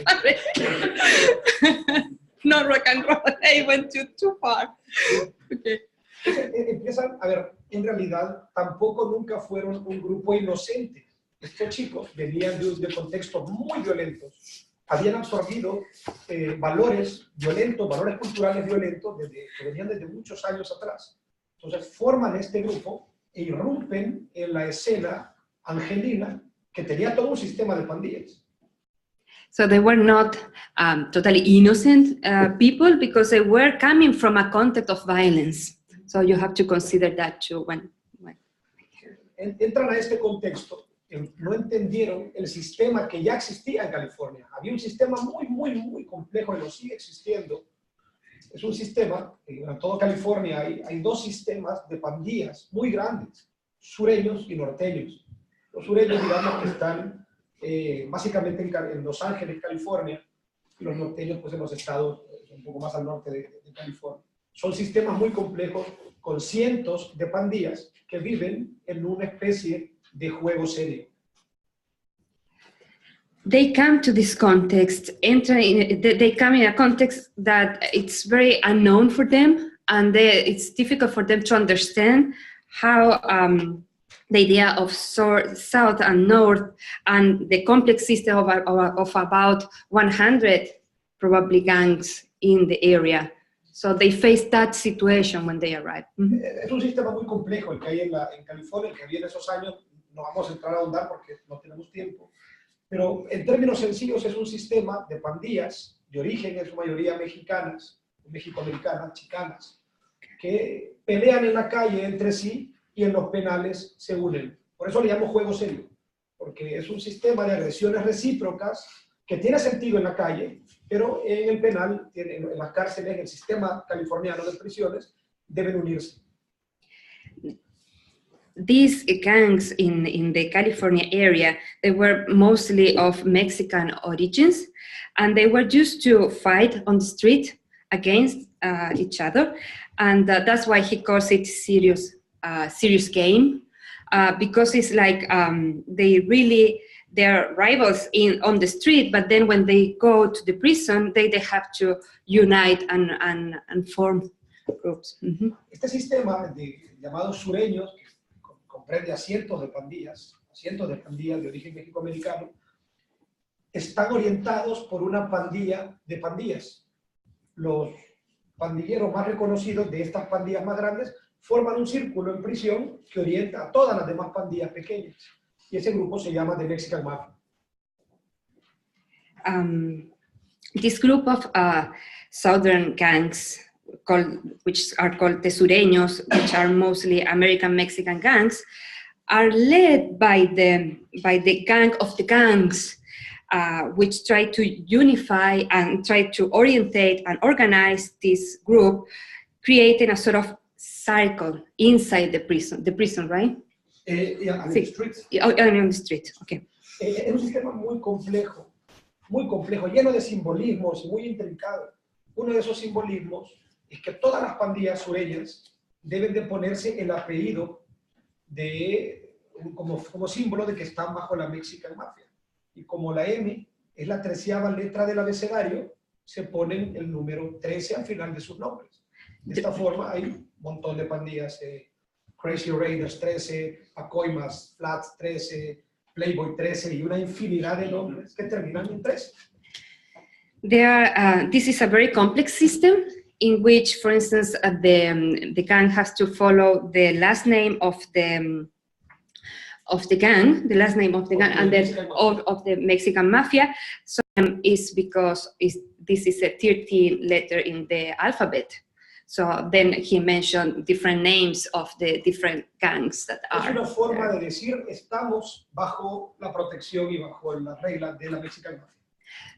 Sorry. No rock and roll, I went too far. Okay.
Empiezan, a ver, en realidad tampoco nunca fueron un grupo inocente. Estos chicos venían de contextos muy violentos. Habían absorbido valores violentos, valores culturales violentos que venían desde muchos años atrás. Entonces forman este grupo e irrumpen en la escena angelina que tenía todo un sistema de pandillas.
So they were not totally innocent people because they were coming from a context of violence. So you have to consider that too. When.
Entran a este contexto, no entendieron el sistema que ya existía en California. Había un sistema muy complejo y lo sigue existiendo. Es un sistema, en toda California hay dos sistemas de pandillas muy grandes, sureños y norteños. Los sureños, digamos, que están básicamente en Los Ángeles, California, y los norteños pues en los estados un poco más al norte de California. Son sistemas muy complejos con cientos de pandillas que viven en una especie de juego serio.
They come to this context, they come in a context that it's very unknown for them, and it's difficult for them to understand how the idea of south and north and the complex system of about 100 probably gangs in the area. So they face that situation when they arrive. Mm-hmm.
Es un sistema muy complejo el que hay en California, el que había en esos años. No vamos a entrar a ahondar porque no tenemos tiempo. Pero en términos sencillos es un sistema de pandillas de origen en su mayoría mexicanas, mexicoamericanas, chicanas, que pelean en la calle entre sí y en los penales se unen. Por eso le llamo juego serio, porque es un sistema de agresiones recíprocas que tiene sentido en la calle, pero en el penal, en las cárceles, en el sistema californiano de prisiones, deben unirse.
These gangs in the California area, they were mostly of Mexican origins, and they were used to fight on the street against each other, and that's why he calls it serious game, because it's like they're rivals on the street, but then when they go to the prison, they have to unite and form groups. Mm-hmm.
Este sistema llamados sureños, que comprende a cientos de pandillas de origen mexicoamericano, están orientados por una pandilla de pandillas. Los pandilleros más reconocidos de estas pandillas más grandes forman un círculo en prisión que orienta a todas las demás pandillas pequeñas. Y ese grupo se llama The Mexican Mafia.
This group of southern gangs, which are called Tesureños, which are mostly American Mexican gangs, are led by the gang of the gangs, which try to unify and try to orientate and organize this group, creating a sort of circle inside the prison, right?
On the street.
On the street, okay.
Es un sistema muy complejo, lleno de simbolismos, muy intrincado. Uno de esos simbolismos es que todas las pandillas sureñas deben de ponerse el apellido como símbolo de que están bajo la Mexican Mafia. Y como la M es la 13ª letra del abecedario, se ponen el número 13 al final de sus nombres. De esta forma hay un montón de pandillas, Crazy Raiders 13, Pacoimas, Flats 13, Playboy 13 y una infinidad de nombres que terminan en 13.
This is a very complex system in which, for instance, the gang has to follow the last name of the gang, the last name of the gang, and then of the Mexican mafia. So is because this is a 13 letter in the alphabet. So then he mentioned different names of the different gangs that
Es
are.
una forma
there.
de decir estamos bajo la protección y bajo las reglas de la Mexican Mafia.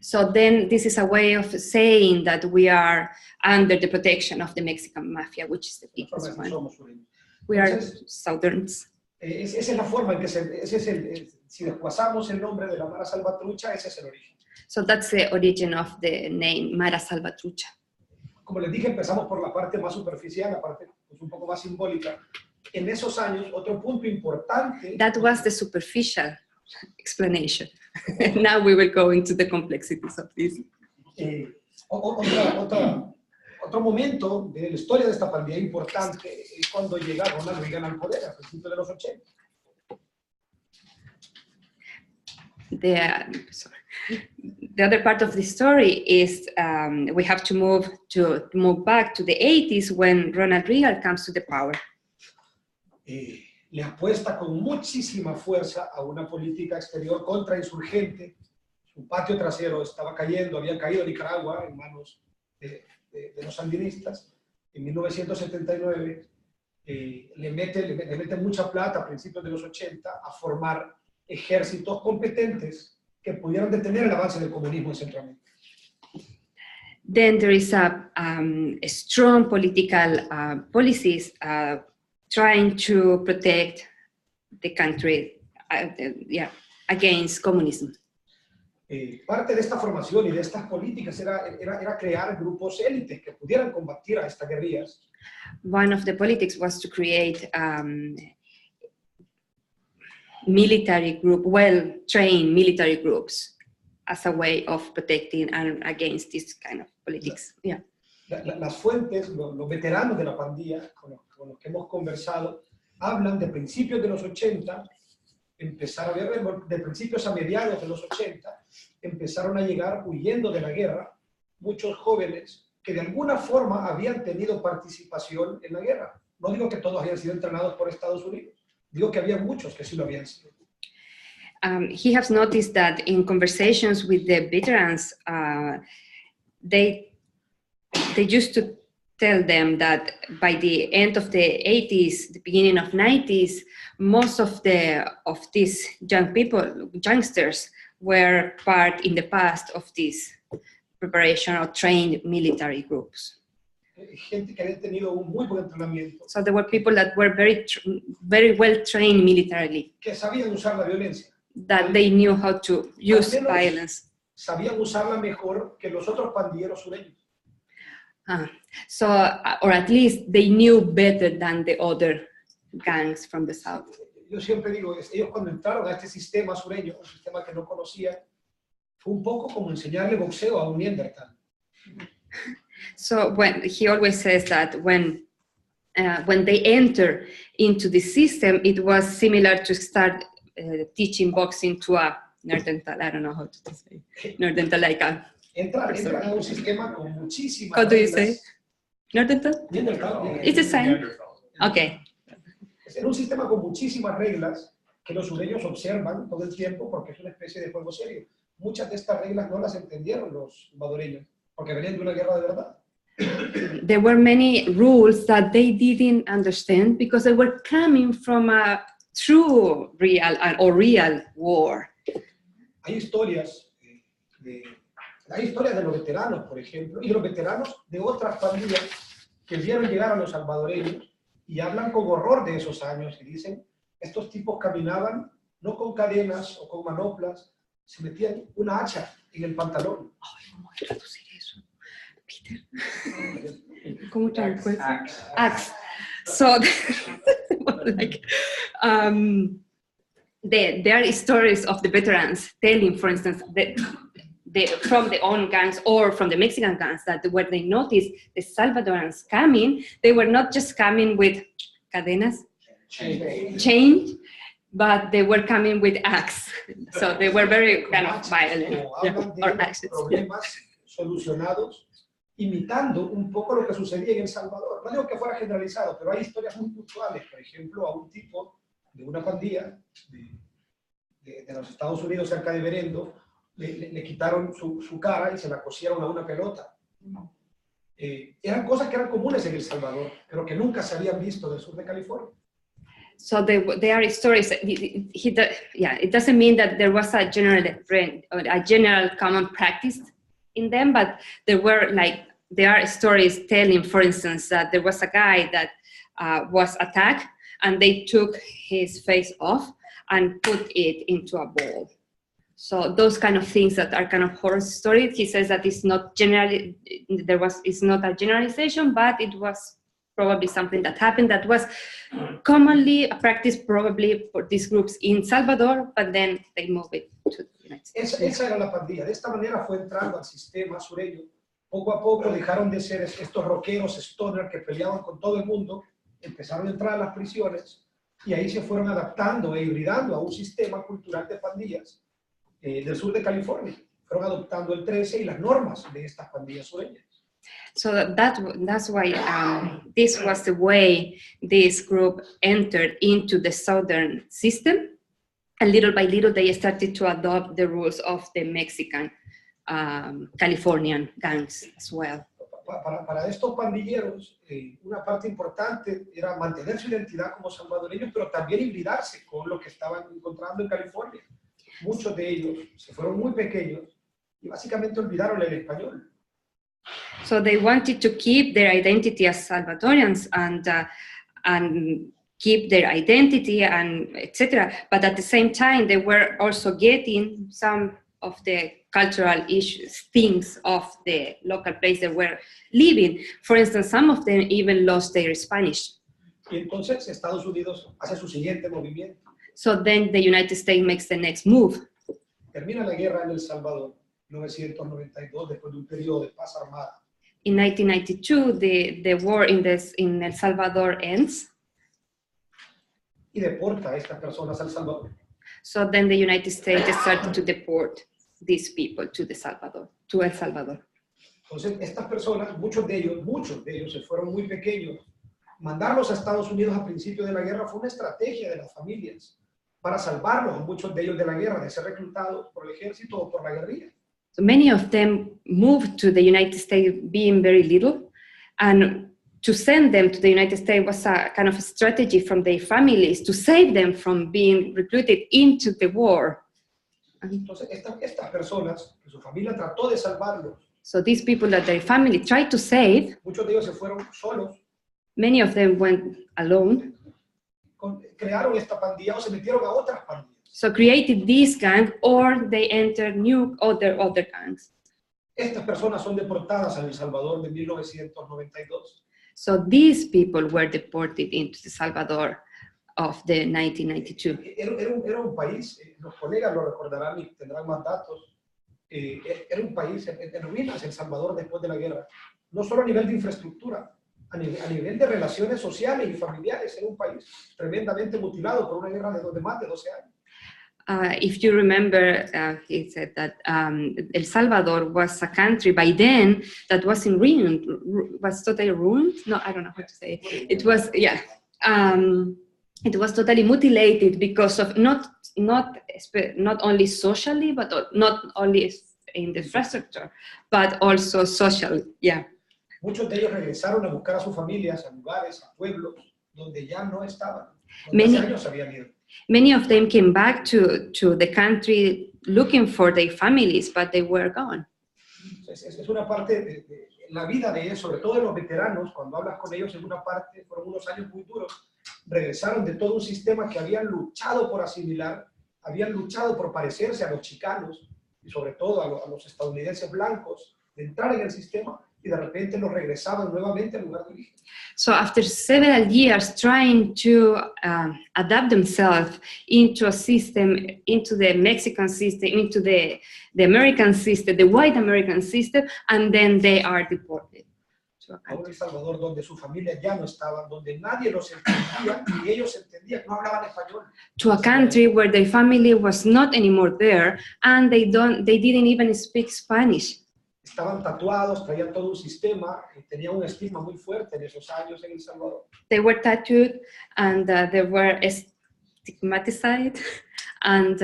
So then this is a way of saying that we are under the protection of the Mexican mafia, which is the
La forma
biggest
en que
one.
somos sureños.
We are
Entonces,
Southerns.
Esa es la forma en que si desplazamos el nombre de la Mara Salvatrucha, ese es el origen.
So that's the origin of the name Mara Salvatrucha.
Como les dije, empezamos por la parte más superficial, la parte pues, un poco más simbólica. En esos años, otro punto importante.
That was the superficial explanation. Now we will go into the complexities of this.
Otro momento de la historia de esta pandilla importante es cuando llega Ronald Reagan al poder, a principios de los 80.
The other part of the story is we have to move back to the 80s when Ronald Reagan comes to the power.
Le apuesta con muchísima fuerza a una política exterior contrainsurgente. Su patio trasero estaba cayendo, había caído Nicaragua en manos de los sandinistas. En 1979 le mete mucha plata a principios de los 80 a formar ejércitos competentes que pudieran detener el avance del comunismo en Centroamérica.
Then there is a strong political policies trying to protect the country against communism.
Parte de esta formación y de estas políticas era crear grupos élites que pudieran combatir a estas guerrillas.
One of the politics was to create well-trained military groups as a way of protecting and against this kind of politics. Yeah.
Las fuentes, los veteranos de la pandilla con los que hemos conversado, hablan de principios de los 80, de principios a mediados de los 80, empezaron a llegar huyendo de la guerra muchos jóvenes que de alguna forma habían tenido participación en la guerra. No digo que todos hayan sido entrenados por Estados Unidos, digo que había muchos que sí lo habían sido.
He has noticed that in conversations with the veterans, they used to tell them that by the end of the 80s, the beginning of 90s, most of these youngsters, were part in the past of this preparation or trained military groups.
Gente que había tenido un muy buen entrenamiento.
So there were people that were very well trained militarily,
Que sabían usar la violencia.
that they knew how to use violence.
Sabían usarla mejor que los otros pandilleros sureños.
Or at least they knew better than the other gangs from the south.
Yo siempre digo, ellos cuando entraron a este sistema sureño, un sistema que no conocían, fue un poco como enseñarle boxeo a un neandertal.
So he always says that when they enter into the system, it was similar to start teaching boxing to a Neanderthal. I don't know how to say Neanderthal, like a.
Entran a un sistema con muchísimas
How do you
reglas.
say? Neanderthal?
Neandertal.
It's the same. Okay.
Era un sistema con muchísimas reglas que los sureños observan todo el tiempo porque es una especie de juego serio. Muchas de estas reglas no las entendieron los salvadoreños porque venían de una guerra de verdad.
There were many rules that they didn't understand because they were coming from a true real war.
Hay historias de los veteranos, por ejemplo, y de los veteranos de otras pandillas que vieron llegar a los salvadoreños y hablan con horror de esos años y dicen, estos tipos caminaban no con cadenas o con manoplas, se metían una hacha en el pantalón.
Ay, ¿cómo voy a traducir eso? Peter. ¿Cómo traduces? Axe. So, like, there are stories of the veterans telling, for instance, from the own gangs or from the Mexican gangs that when they noticed the Salvadorans coming, they were not just coming with cadenas, chain, but they were coming with axe. So they were very kind of violent.
O hablan de
Or
los
axes.
problemas solucionados, imitando un poco lo que sucedía en El Salvador. No digo que fuera generalizado, pero hay historias muy puntuales. Por ejemplo, a un tipo de una pandilla de los Estados Unidos cerca de Berendo, le quitaron su cara y se la cosieron a una pelota. Eran cosas que eran comunes en El Salvador, pero que nunca se habían visto del sur de California.
So there are stories. It doesn't mean that there was a general common practice in them, but there are stories telling, for instance, that there was a guy that was attacked, and they took his face off and put it into a bowl. So those kind of things that are kind of horror stories. He says that it's not it's not a generalization, but it was probably something that happened that was commonly practiced probably for these groups in Salvador, but then they moved it to the United States.
Esa era la pandilla. De esta manera fue entrando al sistema sureño. Poco a poco dejaron de ser estos rockeros stoner que peleaban con todo el mundo, empezaron a entrar a las prisiones y ahí se fueron adaptando e hibridando a un sistema cultural de pandillas del sur de California. Fueron adoptando el 13 y las normas de estas pandillas sureñas.
So that's why this was the way this group entered into the southern system. And little by little, they started to adopt the rules of the Mexican Californian gangs as well.
Para estos pandilleros, una parte importante era mantener su identidad como salvadoreños, pero también hibridarse con lo que estaban encontrando en California. Muchos de ellos se fueron muy pequeños y básicamente olvidaron el español.
So they wanted to keep their identity as Salvadorians and keep their identity and etc. But at the same time, they were also getting some of the cultural issues, things of the local place they were living. For instance, some of them even lost their Spanish.
Y entonces Estados Unidos hace su siguiente movimiento.
So then the United States makes the next move.
Termina la guerra en El Salvador, 1992, después de un periodo de paz armada.
In 1992, the war in El Salvador ends.
Y deporta a estas personas a El Salvador.
So then the United States started to deport these people to El Salvador.
Entonces, estas personas, muchos de ellos se fueron muy pequeños. Mandarlos a Estados Unidos a principio de la guerra fue una estrategia de las familias para salvarlos a muchos de ellos de la guerra, de ser reclutados por el ejército o por la guerrilla.
So many of them moved to the United States being very little, and to send them to the United States was a kind of a strategy from their families to save them from being recruited into the war.
Entonces, estas personas, que su familia trató de salvarlos,
so these people that their family tried to save,
muchos de ellos se fueron solos,
many of them went alone.
Crearon esta pandilla o se metieron a otras pandillas.
So created this gang, or they entered other gangs.
Estas personas son deportadas a El Salvador de 1992.
So these people were deported into El Salvador of the 1992.
Era un país, los colegas lo recordarán y tendrán más datos, era un país en ruinas, El Salvador después de la guerra. No solo a nivel de infraestructura, a nivel de relaciones sociales y familiares, era un país tremendamente mutilado por una guerra de más de 12 años.
If you remember, he said that El Salvador was a country by then that was was totally ruined. No, I don't know how to say it. It was, yeah, it was totally mutilated because of not only socially, but not only in the infrastructure, but also socially, yeah.
Muchos de ellos regresaron a buscar a sus familias, a lugares, a pueblos donde ya no estaban, donde hace años habían ido.
Many of them came back to the country looking for their families, but they were gone.
Es una parte de la vida de ellos, sobre todo de los veteranos, cuando hablas con ellos, en una parte, fueron unos años muy duros, regresaron de todo un sistema que habían luchado por asimilar, habían luchado por parecerse a los chicanos y sobre todo a los estadounidenses blancos, de entrar en el sistema, y de repente los regresaban nuevamente al lugar de origen.
So after several years trying to adapt themselves into a system, into the Mexican system, into the American system, the white American system, and then they are deported. to a
a un
country.
El Salvador donde su familia ya no estaba, donde nadie los entendía ni ellos entendían, no hablaban español.
To a country where their family was not anymore there, and they didn't even speak Spanish.
Estaban tatuados, traían todo un sistema, tenían un estigma muy fuerte en esos años en El Salvador.
They were tattooed, and they were stigmatized, and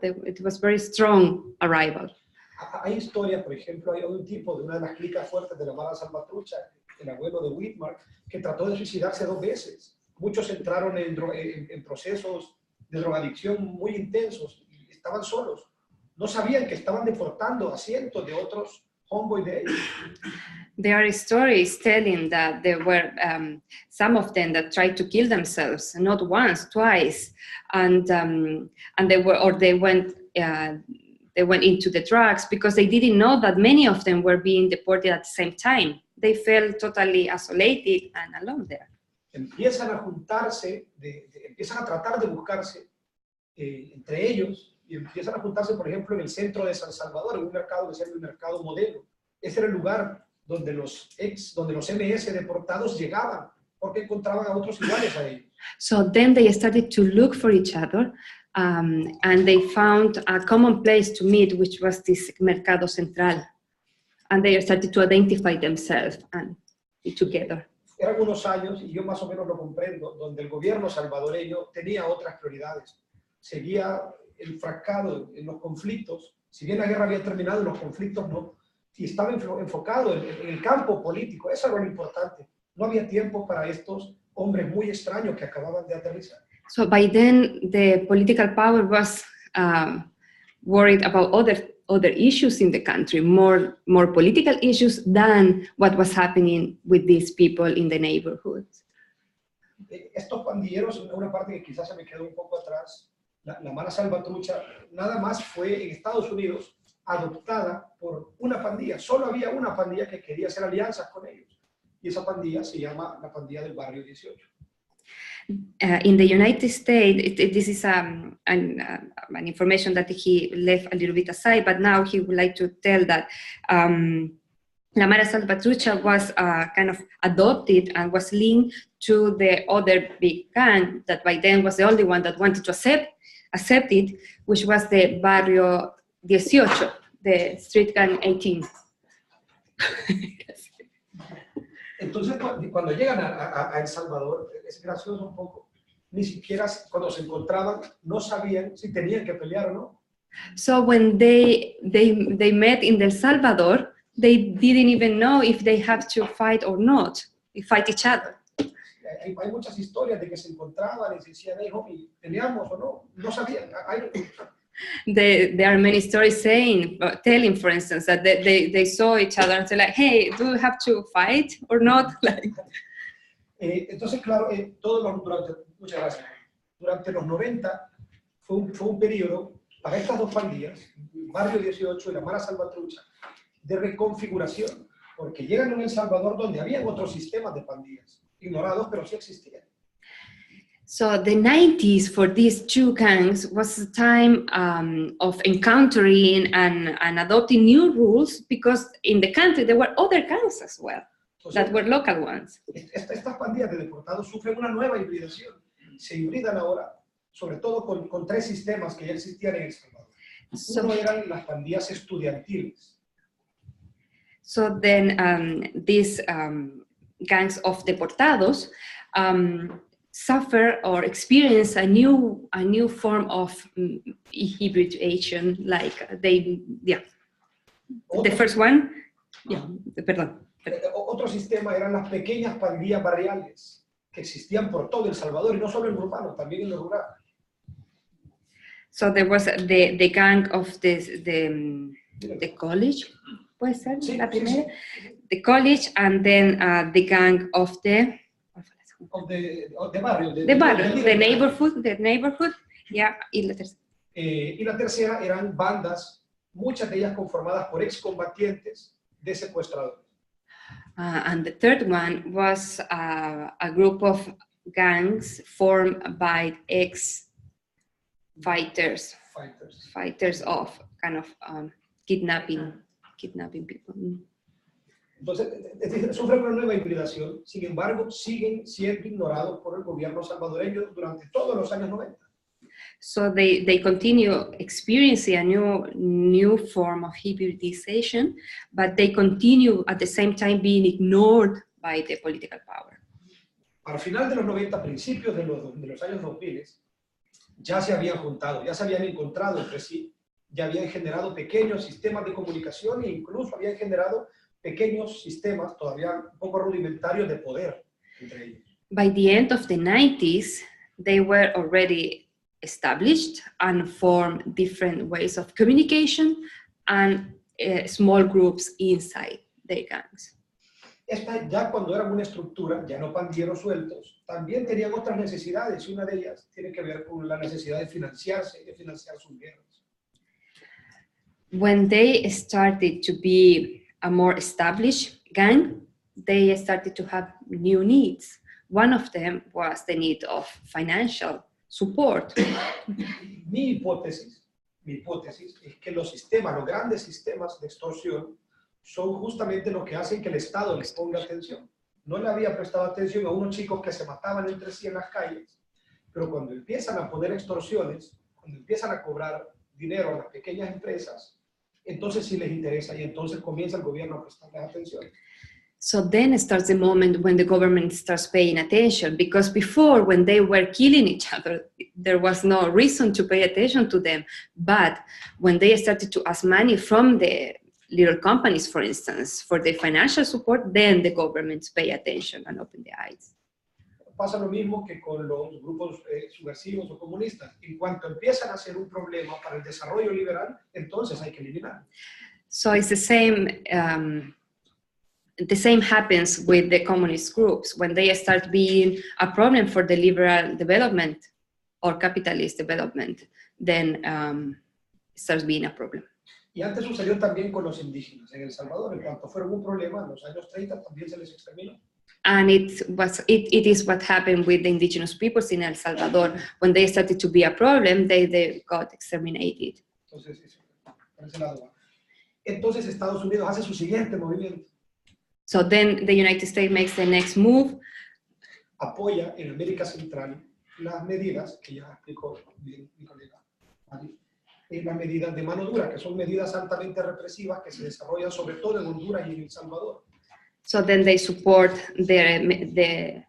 it was very strong arrival.
Hay historias, por ejemplo, hay un tipo de una de las clicas fuertes de la mala Salvatrucha, el abuelo de Whitmar, que trató de suicidarse 2 veces. Muchos entraron en procesos de drogadicción muy intensos y estaban solos. No sabían que estaban deportando a cientos de otros homeboys de ellos.
There are stories telling that there were some of them that tried to kill themselves, not once, twice, and they went into the drugs because they didn't know that many of them were being deported at the same time. They felt totally isolated and alone there.
Empiezan a juntarse, empiezan a tratar de buscarse entre ellos y empiezan a juntarse, por ejemplo, en el centro de San Salvador, en un mercado que se llama el mercado Modelo. Ese era el lugar donde los MS deportados llegaban porque encontraban a otros iguales a ellos.
So then they started to look for each other, and they found a common place to meet, which was this Mercado Central. And they started to identify themselves and be together.
Eran unos años, y yo más o menos lo comprendo, donde el gobierno salvadoreño tenía otras prioridades. Seguía enfrascado en los conflictos. Si bien la guerra había terminado, los conflictos no. Y estaba enfocado en el campo político. Eso era lo importante. No había tiempo para estos hombres muy extraños que acababan de aterrizar.
So by then, the political power was worried about other issues in the country, more political issues than what was happening with these people in the neighborhood.
Estos pandilleros, una parte que quizás se me quedó un poco atrás, la mala Salvatrucha, nada más fue en Estados Unidos adoptada por una pandilla. Solo había una pandilla que quería hacer alianzas con ellos. Y esa pandilla se llama la pandilla del barrio 18.
In the United States, this is an information that he left a little bit aside, but now he would like to tell that La Mara Salvatrucha was kind of adopted and was linked to the other big gang that by then was the only one that wanted to accept it, which was the Barrio 18, the street gang 18.
Entonces, cuando llegan a El Salvador, es gracioso un poco, ni siquiera cuando se encontraban, no sabían si tenían que pelear o no.
So when they met in El Salvador, they didn't even know if they have to fight or not, fight each other.
Hay muchas historias de que se encontraban y se decían, hey, homie, ¿peleamos o no? No sabían.
There are many stories telling, for instance, that they saw each other and said, like, hey, do we have to fight or not? Like,
entonces, claro, muchas gracias. Durante los 90 fue un periodo para estas dos pandillas, Barrio 18 y la Mara Salvatrucha, de reconfiguración, porque llegan en El Salvador donde habían otros sistemas de pandillas, ignorados, pero sí existían.
So the 90s for these two gangs was a time of encountering and adopting new rules, because in the country there were other gangs as well, that were local ones.
Estas pandillas de deportados sufren una nueva hibridación. Se hibridan ahora, sobre todo con 3 sistemas que ya existían en El Salvador. Uno eran las pandillas estudiantiles.
So then these gangs of deportados suffer or experience a new form of hybridization, like the first one, perdón.
Otro sistema eran las pequeñas pandillas barriales que existían por todo El Salvador, y no solo en lo urbano, también en lo rural.
So there was the gang of the college, puede ser,
sí,
la primera,
sí.
The college, and then the gang of the
barrio,
the neighborhood, yeah, y la tercera.
Y la tercera eran bandas, muchas de ellas conformadas por excombatientes de secuestradores.
And the third one was a group of gangs formed by ex-fighters of kind of kidnapping people.
Entonces, sufren una nueva hibridación, sin embargo, siguen siendo ignorados por el gobierno salvadoreño durante todos los años 90.
So they continue experiencing a new form of hybridization, but they continue at the same time being ignored by the political power.
Al final de los 90, principios de los años 2000, ya se habían juntado, ya se habían encontrado entre sí, ya habían generado pequeños sistemas de comunicación e incluso habían generado pequeños sistemas todavía un poco rudimentarios de poder entre ellos.
By the end of the 90s, they were already established and formed different ways of communication and small groups inside their gangs.
Esta ya cuando eran una estructura, ya no pandilleros sueltos, también tenían otras necesidades y una de ellas tiene que ver con la necesidad de financiarse y de financiar sus guerras.
When they started to be a more established gang, they started to have new needs. One of them was the need of financial support.
Mi hipótesis es que los sistemas, los grandes sistemas de extorsión, son justamente los que hacen que el Estado les ponga atención. No le había prestado atención a unos chicos que se mataban entre sí en las calles, pero cuando empiezan a poner extorsiones, cuando empiezan a cobrar dinero a las pequeñas empresas, entonces sí les interesa y entonces comienza el gobierno a prestarles atención.
So then starts the moment when the government starts paying attention, because before, when they were killing each other, there was no reason to pay attention to them. But when they started to ask money from the little companies, for instance, for the financial support, then the governments pay attention and open their eyes.
Pasa lo mismo que con los grupos subversivos o comunistas. En cuanto empiezan a ser un problema para el desarrollo liberal, entonces hay que eliminar.
So it's the same happens with the communist groups. When they start being a problem for the liberal development or capitalist development, then it starts being a problem.
Y antes sucedió también con los indígenas en El Salvador. En cuanto fueron un problema, en los años 30 también se les exterminó.
And it is what happened with the indigenous peoples in El Salvador. When they started to be a problem, they got exterminated.
Entonces, eso, por ese lado va. Entonces Estados Unidos hace su siguiente movimiento.
So then the United States makes the next move.
Apoya en América Central las medidas que ya explicó mi colega Mari, las medidas de mano dura, que son medidas altamente represivas que se desarrollan sobre todo en Honduras y en El Salvador.
So then they support the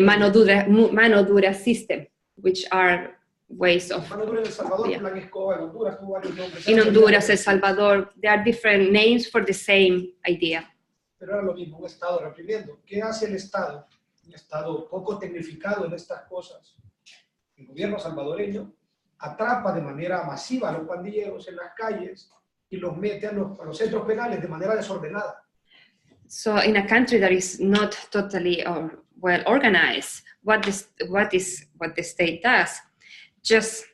mano dura system, which are ways of.
Mano dura en El Salvador,
Yeah.
Plan Escoba, en Honduras tuvo varios nombres.
In Honduras, El Salvador, there are different names for the same idea.
Pero era lo mismo, un Estado reprimiendo. ¿Qué hace el Estado? Un Estado poco tecnificado en estas cosas. El gobierno salvadoreño atrapa de manera masiva a los pandilleros en las calles y los mete a los centros penales de manera desordenada.
So in a country that is not totally well organized, what the state does, just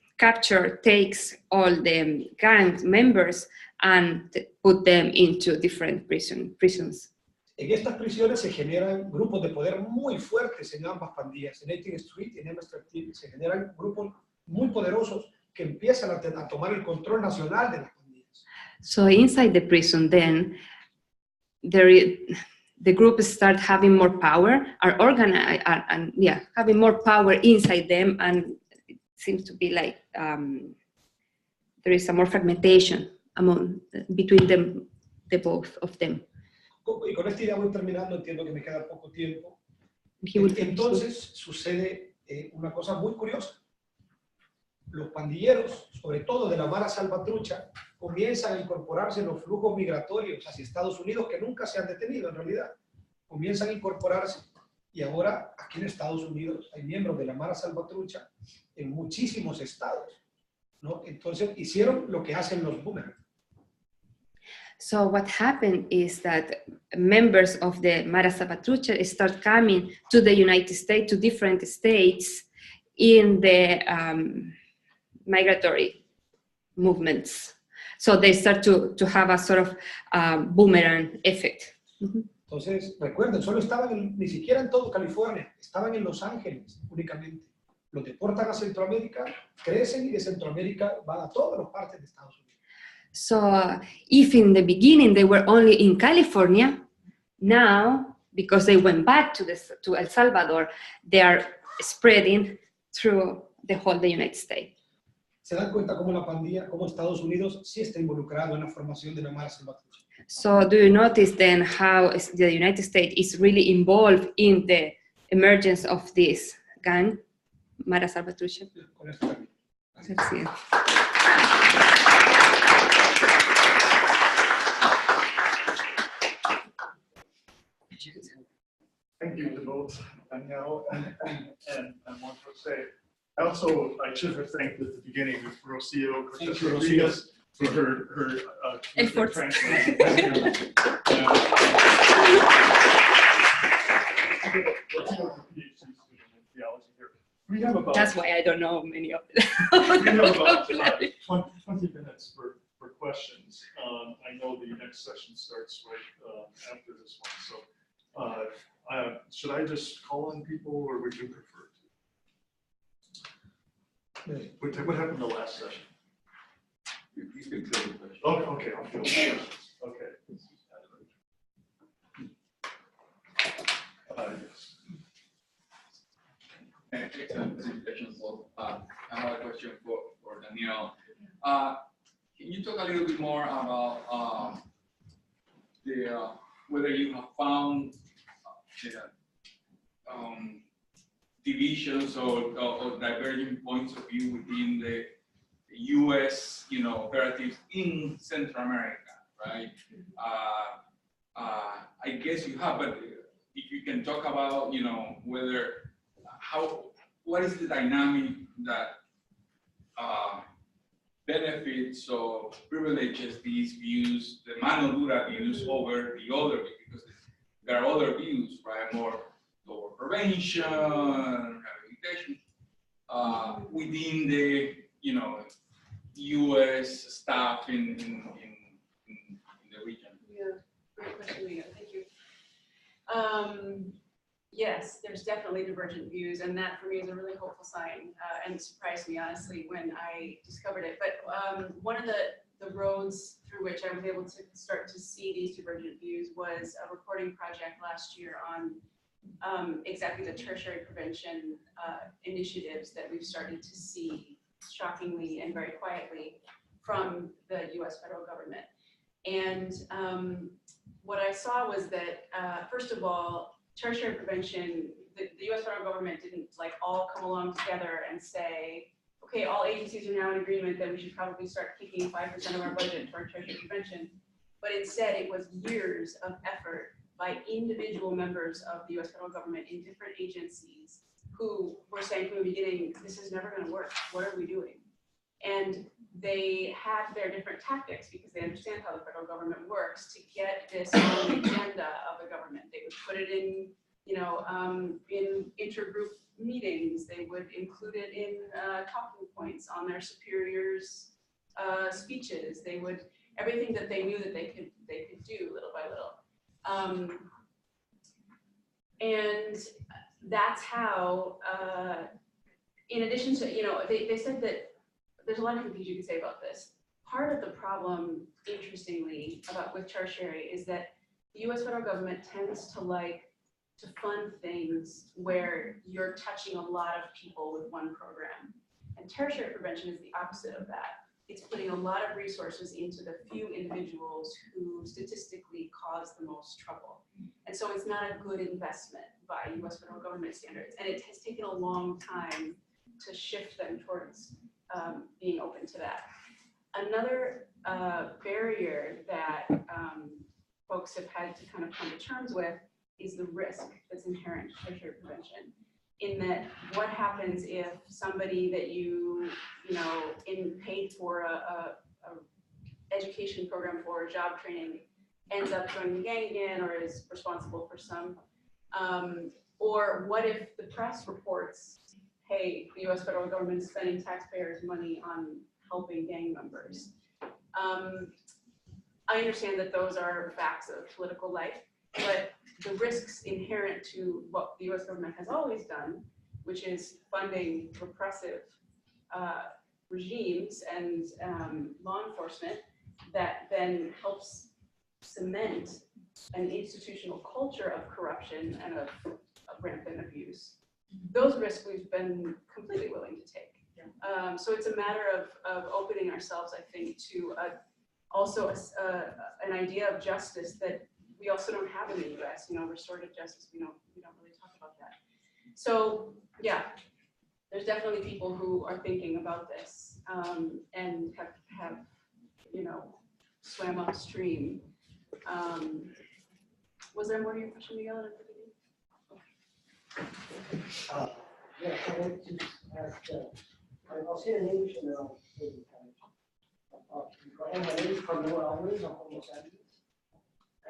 takes all the gang members and put them into different prisons.
En estas prisiones se generan grupos de poder muy fuertes en ambas pandillas. En 18th Street y en M13 se generan grupos muy poderosos que empiezan a tomar el control nacional de las pandillas.
So inside the prison, then the groups start having more power, are organized, and having more power inside them, and it seems to be like there is a more fragmentation between them, the both of them.
Y con esta idea voy terminando, entiendo que me queda poco tiempo.
He will
Entonces sucede una cosa muy curiosa. Los pandilleros, sobre todo de la Mara Salvatrucha, comienzan a incorporarse en los flujos migratorios hacia Estados Unidos que nunca se han detenido en realidad. Comienzan a incorporarse y ahora aquí en Estados Unidos hay miembros de la Mara Salvatrucha en muchísimos estados, ¿no? Entonces hicieron lo que hacen los boomerang.
So what happened is that members of the Mara Salvatrucha start coming to the United States, to different states in the migratory movements. So they start to have a sort of boomerang effect. Mm-hmm.
Entonces, recuerden, solo estaban ni siquiera en todo California, estaban en Los Ángeles únicamente. Los deportan a Centroamérica, crecen y de Centroamérica van a todas las partes de Estados Unidos.
So if in the beginning they were only in California, now, because they went back to El Salvador, they are spreading through the United States.
Se dan cuenta cómo la pandilla, cómo Estados Unidos sí está involucrado en la formación de la Mara Salvatrucha.
So do you notice then how the United States is really involved in the emergence of this gang, Mara Salvatrucha?
Con esto termino.
Sí.
Thank you to both Danielle and want to say, also, I should have thanked at the beginning with Rocio
Thank you,
Rodriguez for her
Efforts.
translation. We have about,
That's why I don't know many of them.
we have about 20 minutes for questions. I know the next session starts right after this one, so should I just call on people, or would you prefer to? What happened the last session?
You can fill the question.
Oh, okay, I'll fill the questions. Okay. Yes.
Excellent presentation. So I have a question for Danielle. Can you talk a little bit more about whether you have found divisions or diverging points of view within the U.S. operatives in Central America, right? I guess you have, but if you can talk about what is the dynamic that benefits or privileges these views, the mano dura views, over the other views, because there are other views, right? More toward prevention, rehabilitation, within the U.S. staff in the region.
Yeah, great question, Leo. Thank you. Yes, there's definitely divergent views, and that for me is a really hopeful sign, and surprised me honestly when I discovered it. But one of the roads through which I was able to start to see these divergent views was a reporting project last year on exactly the tertiary prevention initiatives that we've started to see shockingly and very quietly from the U.S. federal government. And what I saw was that, first of all, tertiary prevention, the U.S. federal government didn't all come along together and say, okay, all agencies are now in agreement that we should probably start kicking 5% of our budget toward tertiary prevention. But instead, it was years of effort by individual members of the U.S. federal government in different agencies who were saying from the beginning, this is never going to work. What are we doing? And they had their different tactics because they understand how the federal government works to get this on the agenda of the government. They would put it in, in intergroup meetings. They would include it in talking points on their superiors' speeches. They would everything that they knew that they could do little by little. And that's how, in addition to, they said that there's a lot of things you can say about this. Part of the problem, interestingly, with tertiary is that the U.S. federal government tends to like to fund things where you're touching a lot of people with one program. And tertiary prevention is the opposite of that. It's putting a lot of resources into the few individuals who statistically cause the most trouble. And so it's not a good investment by U.S. federal government standards. And it has taken a long time to shift them towards being open to that. Another barrier that folks have had to kind of come to terms with is the risk that's inherent to tertiary prevention. In that, what happens if somebody that you paid for a education program for, job training, ends up joining the gang again or is responsible for some? Or what if the press reports, hey, the U.S. federal government is spending taxpayers' money on helping gang members? I understand that those are facts of political life, but the risks inherent to what the U.S. government has always done, which is funding repressive regimes and law enforcement, that then helps cement an institutional culture of corruption and of rampant abuse. Those risks we've been completely willing to take. So it's a matter of opening ourselves, I think, to also an idea of justice that we also don't have in the U.S. You know, restorative justice. We don't really talk about that. So yeah, there's definitely people who are thinking about this and have you know, swam upstream. Was there more to your question, Miguel?
Yeah, I want to ask, I'll say it in English and then I'll say it in Spanish. My name is Carmelo Alvarez, I'm from Los Angeles.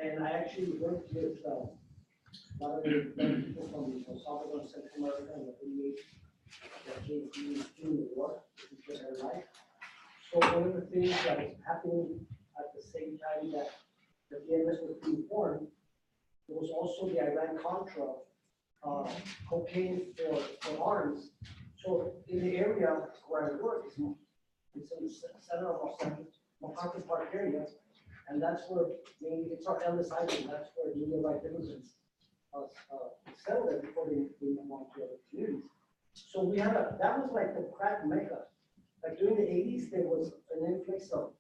And I actually worked with a lot of people from Salvador and Central America in the 88 that came during the war to get their life. So one of the things that was happening at the same time that the DMS was being formed, there was also the Iran-Contra cocaine for arms. So in the area where I work, it's in the center of Los Angeles, McCarthy Park area, and that's where it's our Ellis Island. That's where the nearby immigrants settled there before they moved on to other communities. So we had that was like the crack mecca. Like during the 80s, there was an influx of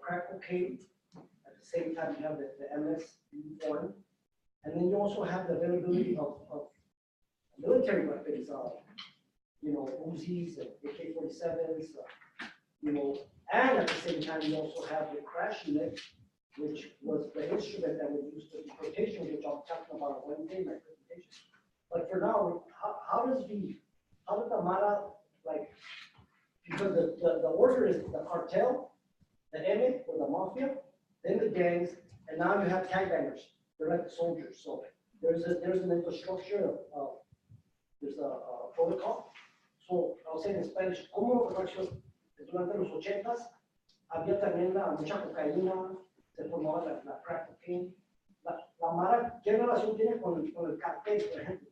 crack cocaine. At the same time, you have the MS being formed. And then you also have the availability of military weapons, you know, Uzis and AK-47s, you know, and at the same time, you also have the crash unit, which was the instrument that was used for deportation, which I'm talking about on Wednesday, my presentation. But for now, how does the Mara, like, because the order is the cartel, the Emmett or the mafia, then the gangs, and now you have gangbangers. They're like the soldiers. So there's an infrastructure of there's a protocol. So I'll say in Spanish, como durante los 80s había también mucha cocaína, se formaba la crack cocaine. La Mara, ¿qué relación tiene con el cartel, por ejemplo?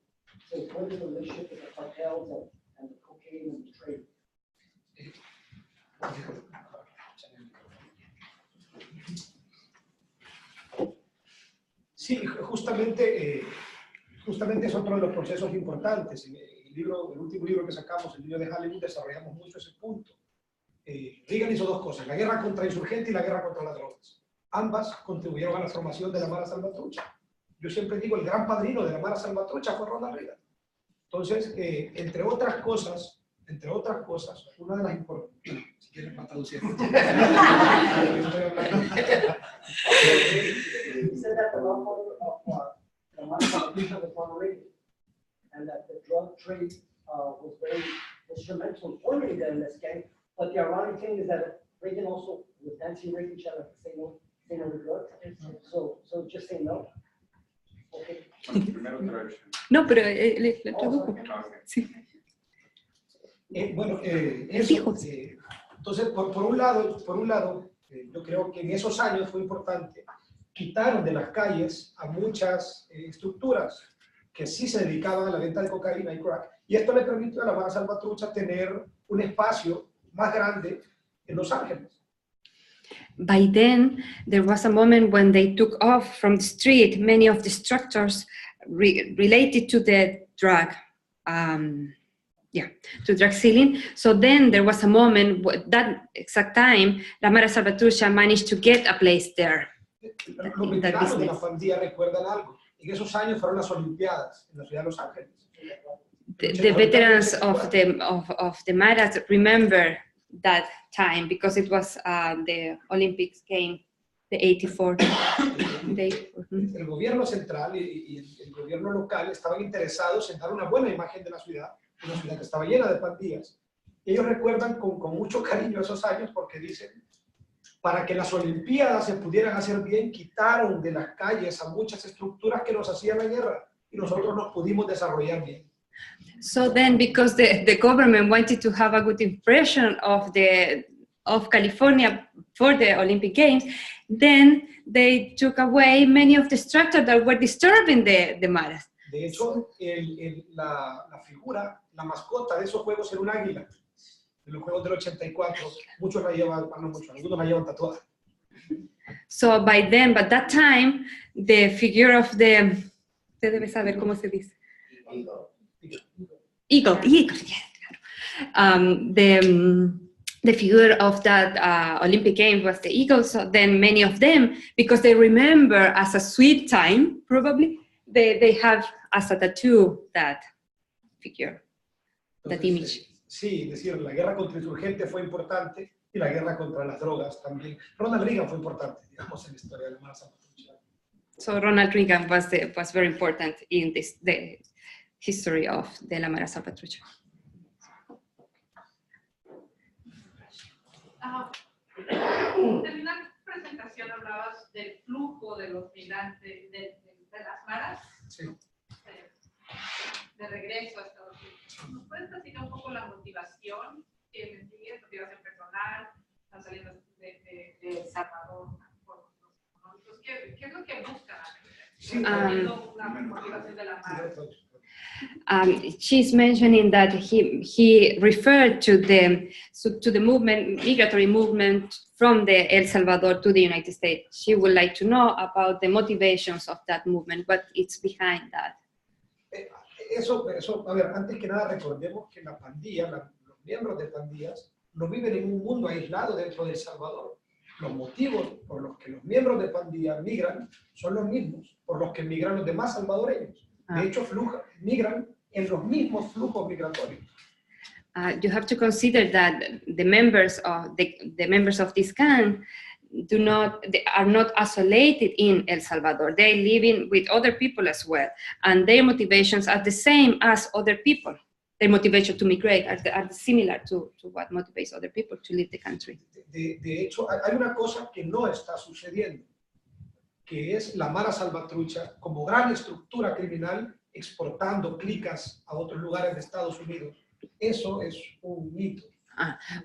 So what is the relationship with the cartels and the cocaine and the trade?
Sí, justamente es otro de los procesos importantes. En el último libro que sacamos, el libro de Hollywood, desarrollamos mucho ese punto. Reagan hizo dos cosas, la guerra contra insurgentes y la guerra contra las drogas. Ambas contribuyeron a la formación de la Mara Salvatrucha. Yo siempre digo, el gran padrino de la Mara Salvatrucha fue Ronald Reagan. Entonces, entre otras cosas, una de las importantes, si quieren para traducir.
He said that the lawful of the Mara Salvatrucha was Ronald Reagan, and that the drug trade was very instrumental in forming the MS gang. But the ironic thing is that Reagan also was anti-Reagan each other at the same other drugs. So just say no. Okay.
No, pero le traduzco. Sí.
Bueno, eso. Entonces, por un lado, yo creo que en esos años fue importante. Quitaron de las calles a muchas estructuras que sí se dedicaban a la venta de cocaína y crack. Y esto le permitió a la Mara Salvatrucha tener un espacio más grande en Los Ángeles.
By then, there was a moment when they took off from the street many of the structures related to the drug, to drug selling. So then there was a moment, that exact time, la Mara Salvatrucha managed to get a place there.
Los veteranos de la pandilla recuerdan algo. En esos años fueron las Olimpiadas en la ciudad de Los Ángeles.
The veterans of the Maras remember that time because it was the Olympics game, the 84.
El gobierno central y el gobierno local estaban interesados en dar una buena imagen de la ciudad, una ciudad que estaba llena de pandillas. Ellos recuerdan con mucho cariño esos años porque dicen, para que las Olimpiadas se pudieran hacer bien, quitaron de las calles a muchas estructuras que nos hacían la guerra y nosotros nos pudimos desarrollar bien.
So then, because the government wanted to have a good impression of California for the Olympic Games, then they took away many of the structures that were disturbing the Maras.
De hecho, la figura, la mascota de esos juegos era un águila. De los juegos del 84, muchos la llevan, no muchos, algunos la llevan tatuada.
So by then, by that time, the figure of the, usted debe saber cómo se dice. Eagle, yeah. The figure of that Olympic game was the eagle. So then many of them, because they remember as a sweet time, probably, they have as a tattoo that figure, that image.
Sí, decir, la guerra contra insurgentes fue importante y la guerra contra las drogas también. Ronald Reagan fue importante, digamos, en la historia de la Salvatrucha.
So Ronald Reagan was very important in the history of the La Mara Salvatrucha.
En una presentación hablabas del flujo de los migrantes de las maras
Sí.
de regreso a Estados Unidos. ¿Nos puedes platicar un poco la motivación que les sigue, motivación personal, están saliendo de El Salvador por los económicos? ¿Qué es lo que buscan?
Sí.
Una motivación de la mara.
She's mentioning that he referred to the movement, migratory movement from the El Salvador to the United States. She would like to know about the motivations of that movement, what it's behind that.
Eso, a ver, antes que nada recordemos que la pandilla, los miembros de pandillas, no viven en un mundo aislado dentro de El Salvador. Los motivos por los que los miembros de pandilla migran son los mismos por los que migran los demás salvadoreños. De hecho, migran en los mismos flujos migratorios.
You have to consider that the members of this gang are not isolated in El Salvador. They live in with other people as well, and their motivations are the same as other people. Their motivation to migrate are similar to what motivates other people to leave the country.
De hecho, hay una cosa que no está sucediendo, que es la Mara Salvatrucha como gran estructura criminal exportando clicas a otros lugares de Estados Unidos. Eso es un mito.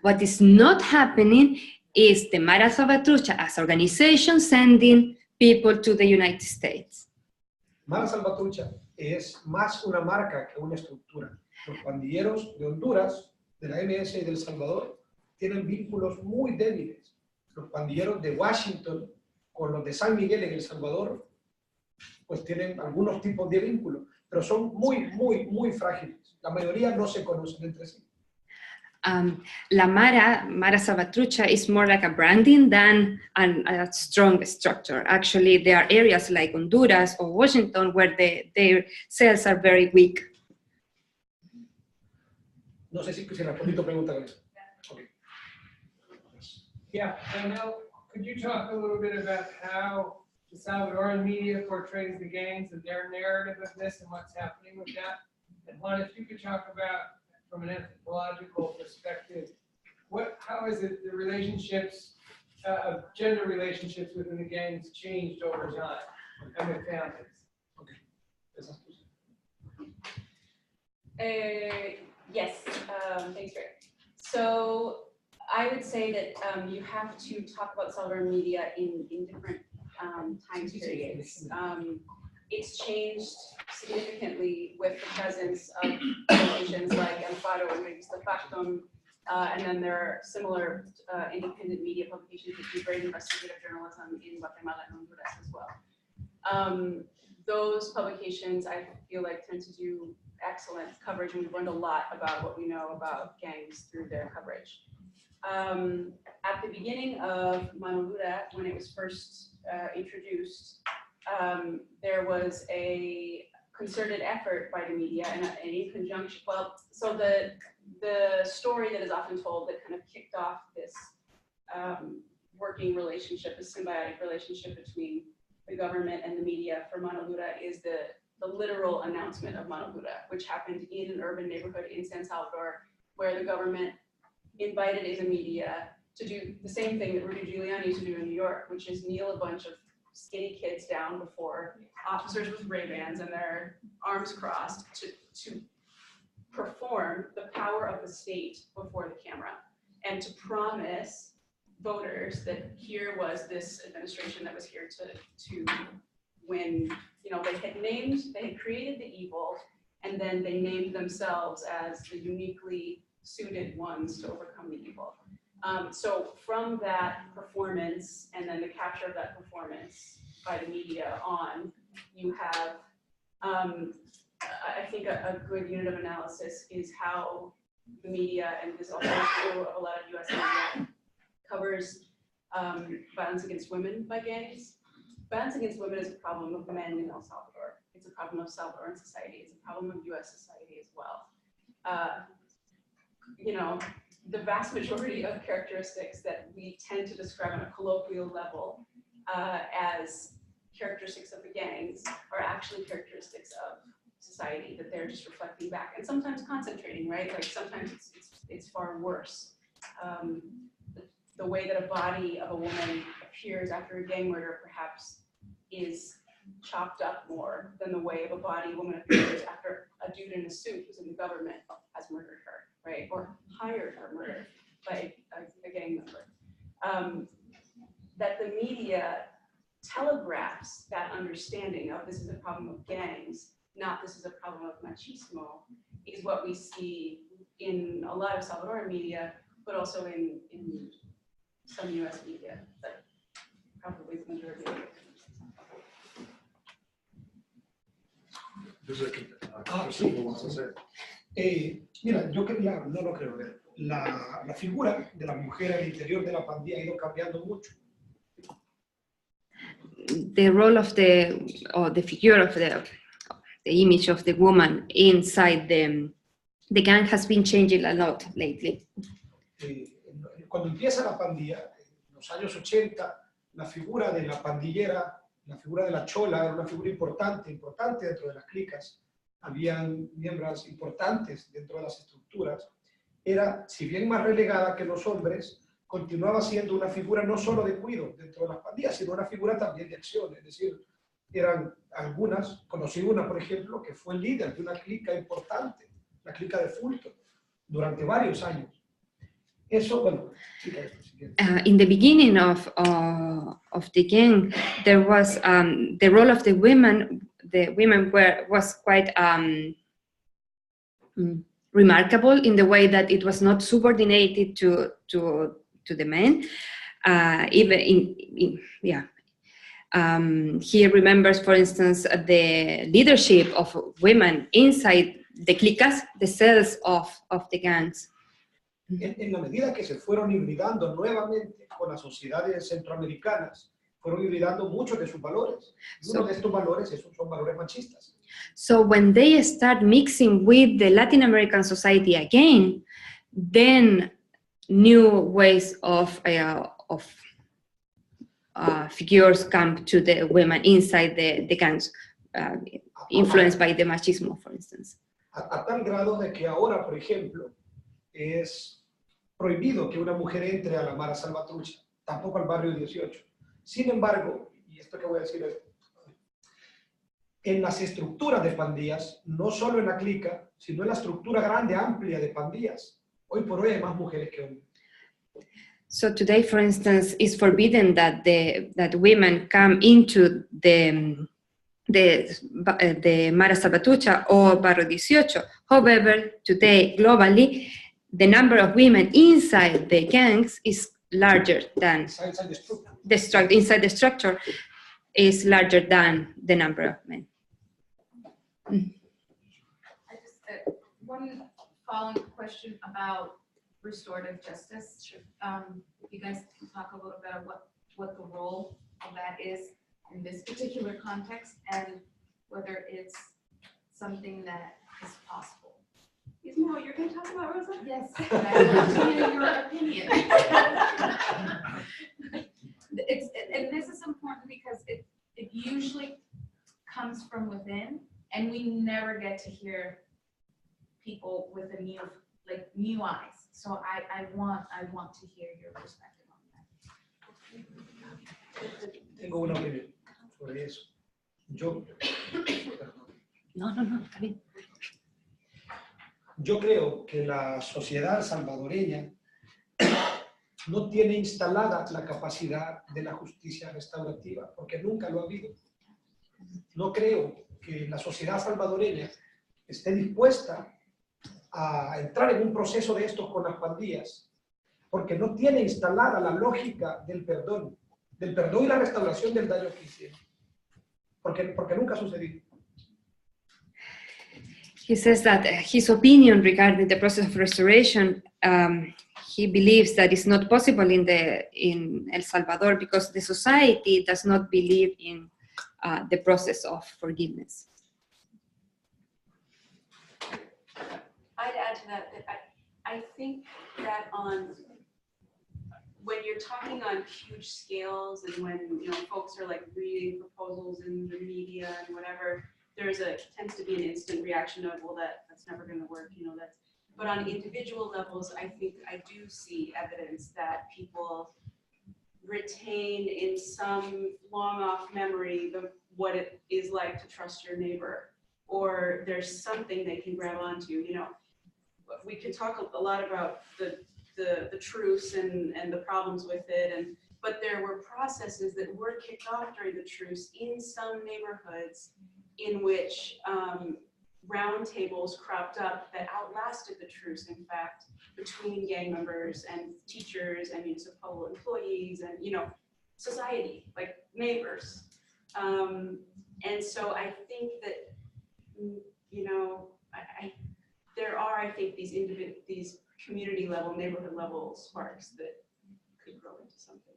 What is not happening is the Mara Salvatrucha as organization sending people to the United States.
Mara Salvatrucha es más una marca que una estructura. Los pandilleros de Honduras, de la MS y de El Salvador, tienen vínculos muy débiles. Los pandilleros de Washington con los de San Miguel en El Salvador, pues tienen algunos tipos de vínculos, pero son muy frágiles. La mayoría no se conocen entre sí.
La Mara Salvatrucha is more like a branding than a strong structure. Actually, there are areas like Honduras or Washington where their cells are very weak.
No sé si respondí tu pregunta con eso. Okay.
Yeah, I know. Could you talk a little bit about how the Salvadoran media portrays the gangs and their narrative of this and what's happening with that? And Juan, if you could talk about, from an anthropological perspective, how is it the relationships, gender relationships within the gangs changed over time and with families?
Yes, thanks, Rick. So I would say that you have to talk about Salvadoran media in different time periods. It's changed significantly with the presence of publications like El Faro and Revista Factum, and then there are similar independent media publications that do great investigative journalism in Guatemala and Honduras as well. Those publications, I feel like, tend to do excellent coverage, and we've learned a lot about what we know about gangs through their coverage. At the beginning of Monde, when it was first introduced, there was a concerted effort by the media and in conjunction, so the story that is often told that kind of kicked off this working relationship, a symbiotic relationship between the government and the media for Monde is the literal announcement of Monde, which happened in an urban neighborhood in San Salvador, where the government invited in the media to do the same thing that Rudy Giuliani used to do in New York, which is kneel a bunch of skinny kids down before officers with Ray-Bans and their arms crossed to perform the power of the state before the camera and to promise voters that here was this administration that was here to win. You know, they had created the evil, and then they named themselves as the uniquely suited ones to overcome the evil. So from that performance and then the capture of that performance by the media on, you have, I think a good unit of analysis is how the media, and this also is true of a lot of US media, covers violence against women by gangs. Violence against women is a problem of men in El Salvador. It's a problem of Salvadoran society. It's a problem of US society as well. You know, the vast majority of characteristics that we tend to describe on a colloquial level as characteristics of the gangs are actually characteristics of society that they're just reflecting back and sometimes concentrating, right? Like sometimes it's far worse. The way that a body of a woman appears after a gang murder perhaps is chopped up more than the way of a body woman appears after a dude in a suit who's in the government has murdered her, right? Or hired her murder by a gang member. That the media telegraphs that understanding of this is a problem of gangs, not this is a problem of machismo, is what we see in a lot of Salvadoran media, but also in some US media, but probably the majority of it.
Mira, yo quería, no lo creo ver, la figura de la mujer al interior de la pandilla ha ido cambiando mucho.
The role of the figure of the image of the woman inside the gang has been changing a lot lately.
Cuando empieza la pandilla, en los años 80, la figura de la pandillera, la figura de la chola era una figura importante dentro de las clicas. Habían miembros importantes dentro de las estructuras. Era, si bien más relegada que los hombres, continuaba siendo una figura no solo de cuidado dentro de las pandillas, sino una figura también de acción. Es decir, eran algunas, conocí una, por ejemplo, que fue líder de una clica importante, la clica de Fulton, durante varios años. Eso, bueno,
in the beginning of the gang, there was the role of the women. The women was quite remarkable in the way that it was not subordinated to the men. He remembers, for instance, the leadership of women inside the clicas, the cells of the gangs.
En la medida que se fueron hibridando nuevamente con las sociedades centroamericanas, fueron hibridando muchos de sus valores. Y uno de estos valores son valores machistas.
So when they start mixing with the Latin American society again, then new ways of figures come to the women inside the gangs, influenced by the machismo, for instance.
A tal grado de que ahora, por ejemplo, es prohibido que una mujer entre a la Mara Salvatrucha, tampoco al barrio 18. Sin embargo, y esto que voy a decir es, en las estructuras de pandillas, no solo en la clica, sino en la estructura grande, amplia de pandillas, hoy por hoy hay más mujeres que hombres.
So today, for instance, it's forbidden that women come into the Mara Salvatrucha or Barrio 18. However, today, globally, the number of women inside the gangs is larger than inside the structure is larger than the number of men.
I just one following question about restorative justice. You guys can talk a little bit about what the role of that is in this particular context and whether it's something that is possible.
Isn't that what you're going to talk about, Rosa?
Yes, and I want to hear your opinion. And this is important because it usually comes from within, and we never get to hear people with a new eyes. So I want to hear your perspective on that.
Tengo una opinión sobre eso.
Está bien.
Yo creo que la sociedad salvadoreña no tiene instalada la capacidad de la justicia restaurativa, porque nunca lo ha habido. No creo que la sociedad salvadoreña esté dispuesta a entrar en un proceso de estos con las pandillas, porque no tiene instalada la lógica del perdón y la restauración del daño que hicieron, porque nunca ha sucedido.
He says that his opinion regarding the process of restoration, he believes that it's not possible in El Salvador because the society does not believe in the process of forgiveness.
I'd add to that I think that when you're talking on huge scales and when folks are like reading proposals in the media and whatever, tends to be an instant reaction of, well, that's never going to work, but on individual levels, I think I do see evidence that people retain in some long off memory what it is like to trust your neighbor, or there's something they can grab onto. We can talk a lot about the truce and the problems with it, but there were processes that were kicked off during the truce in some neighborhoods in which roundtables cropped up that outlasted the truce, in fact, between gang members and teachers and municipal employees and, society, like neighbors. And so I think that, there are, I think, these community level, neighborhood level sparks that could grow into something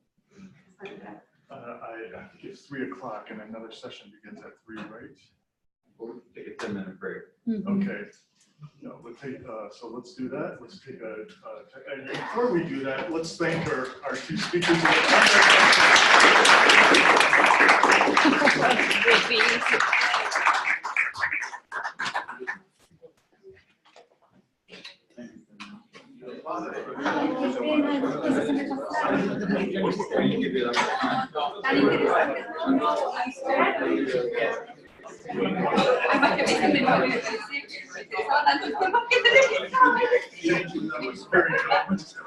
like that.
I think it's 3 o'clock and another session begins at 3, right?
We'll take a 10-minute break.
Okay. No, we'll take, so let's do that. Let's take and before we do that, let's thank our 2 speakers.
Además que me interesaba tanto el tema que tenía que saber.
That was very good.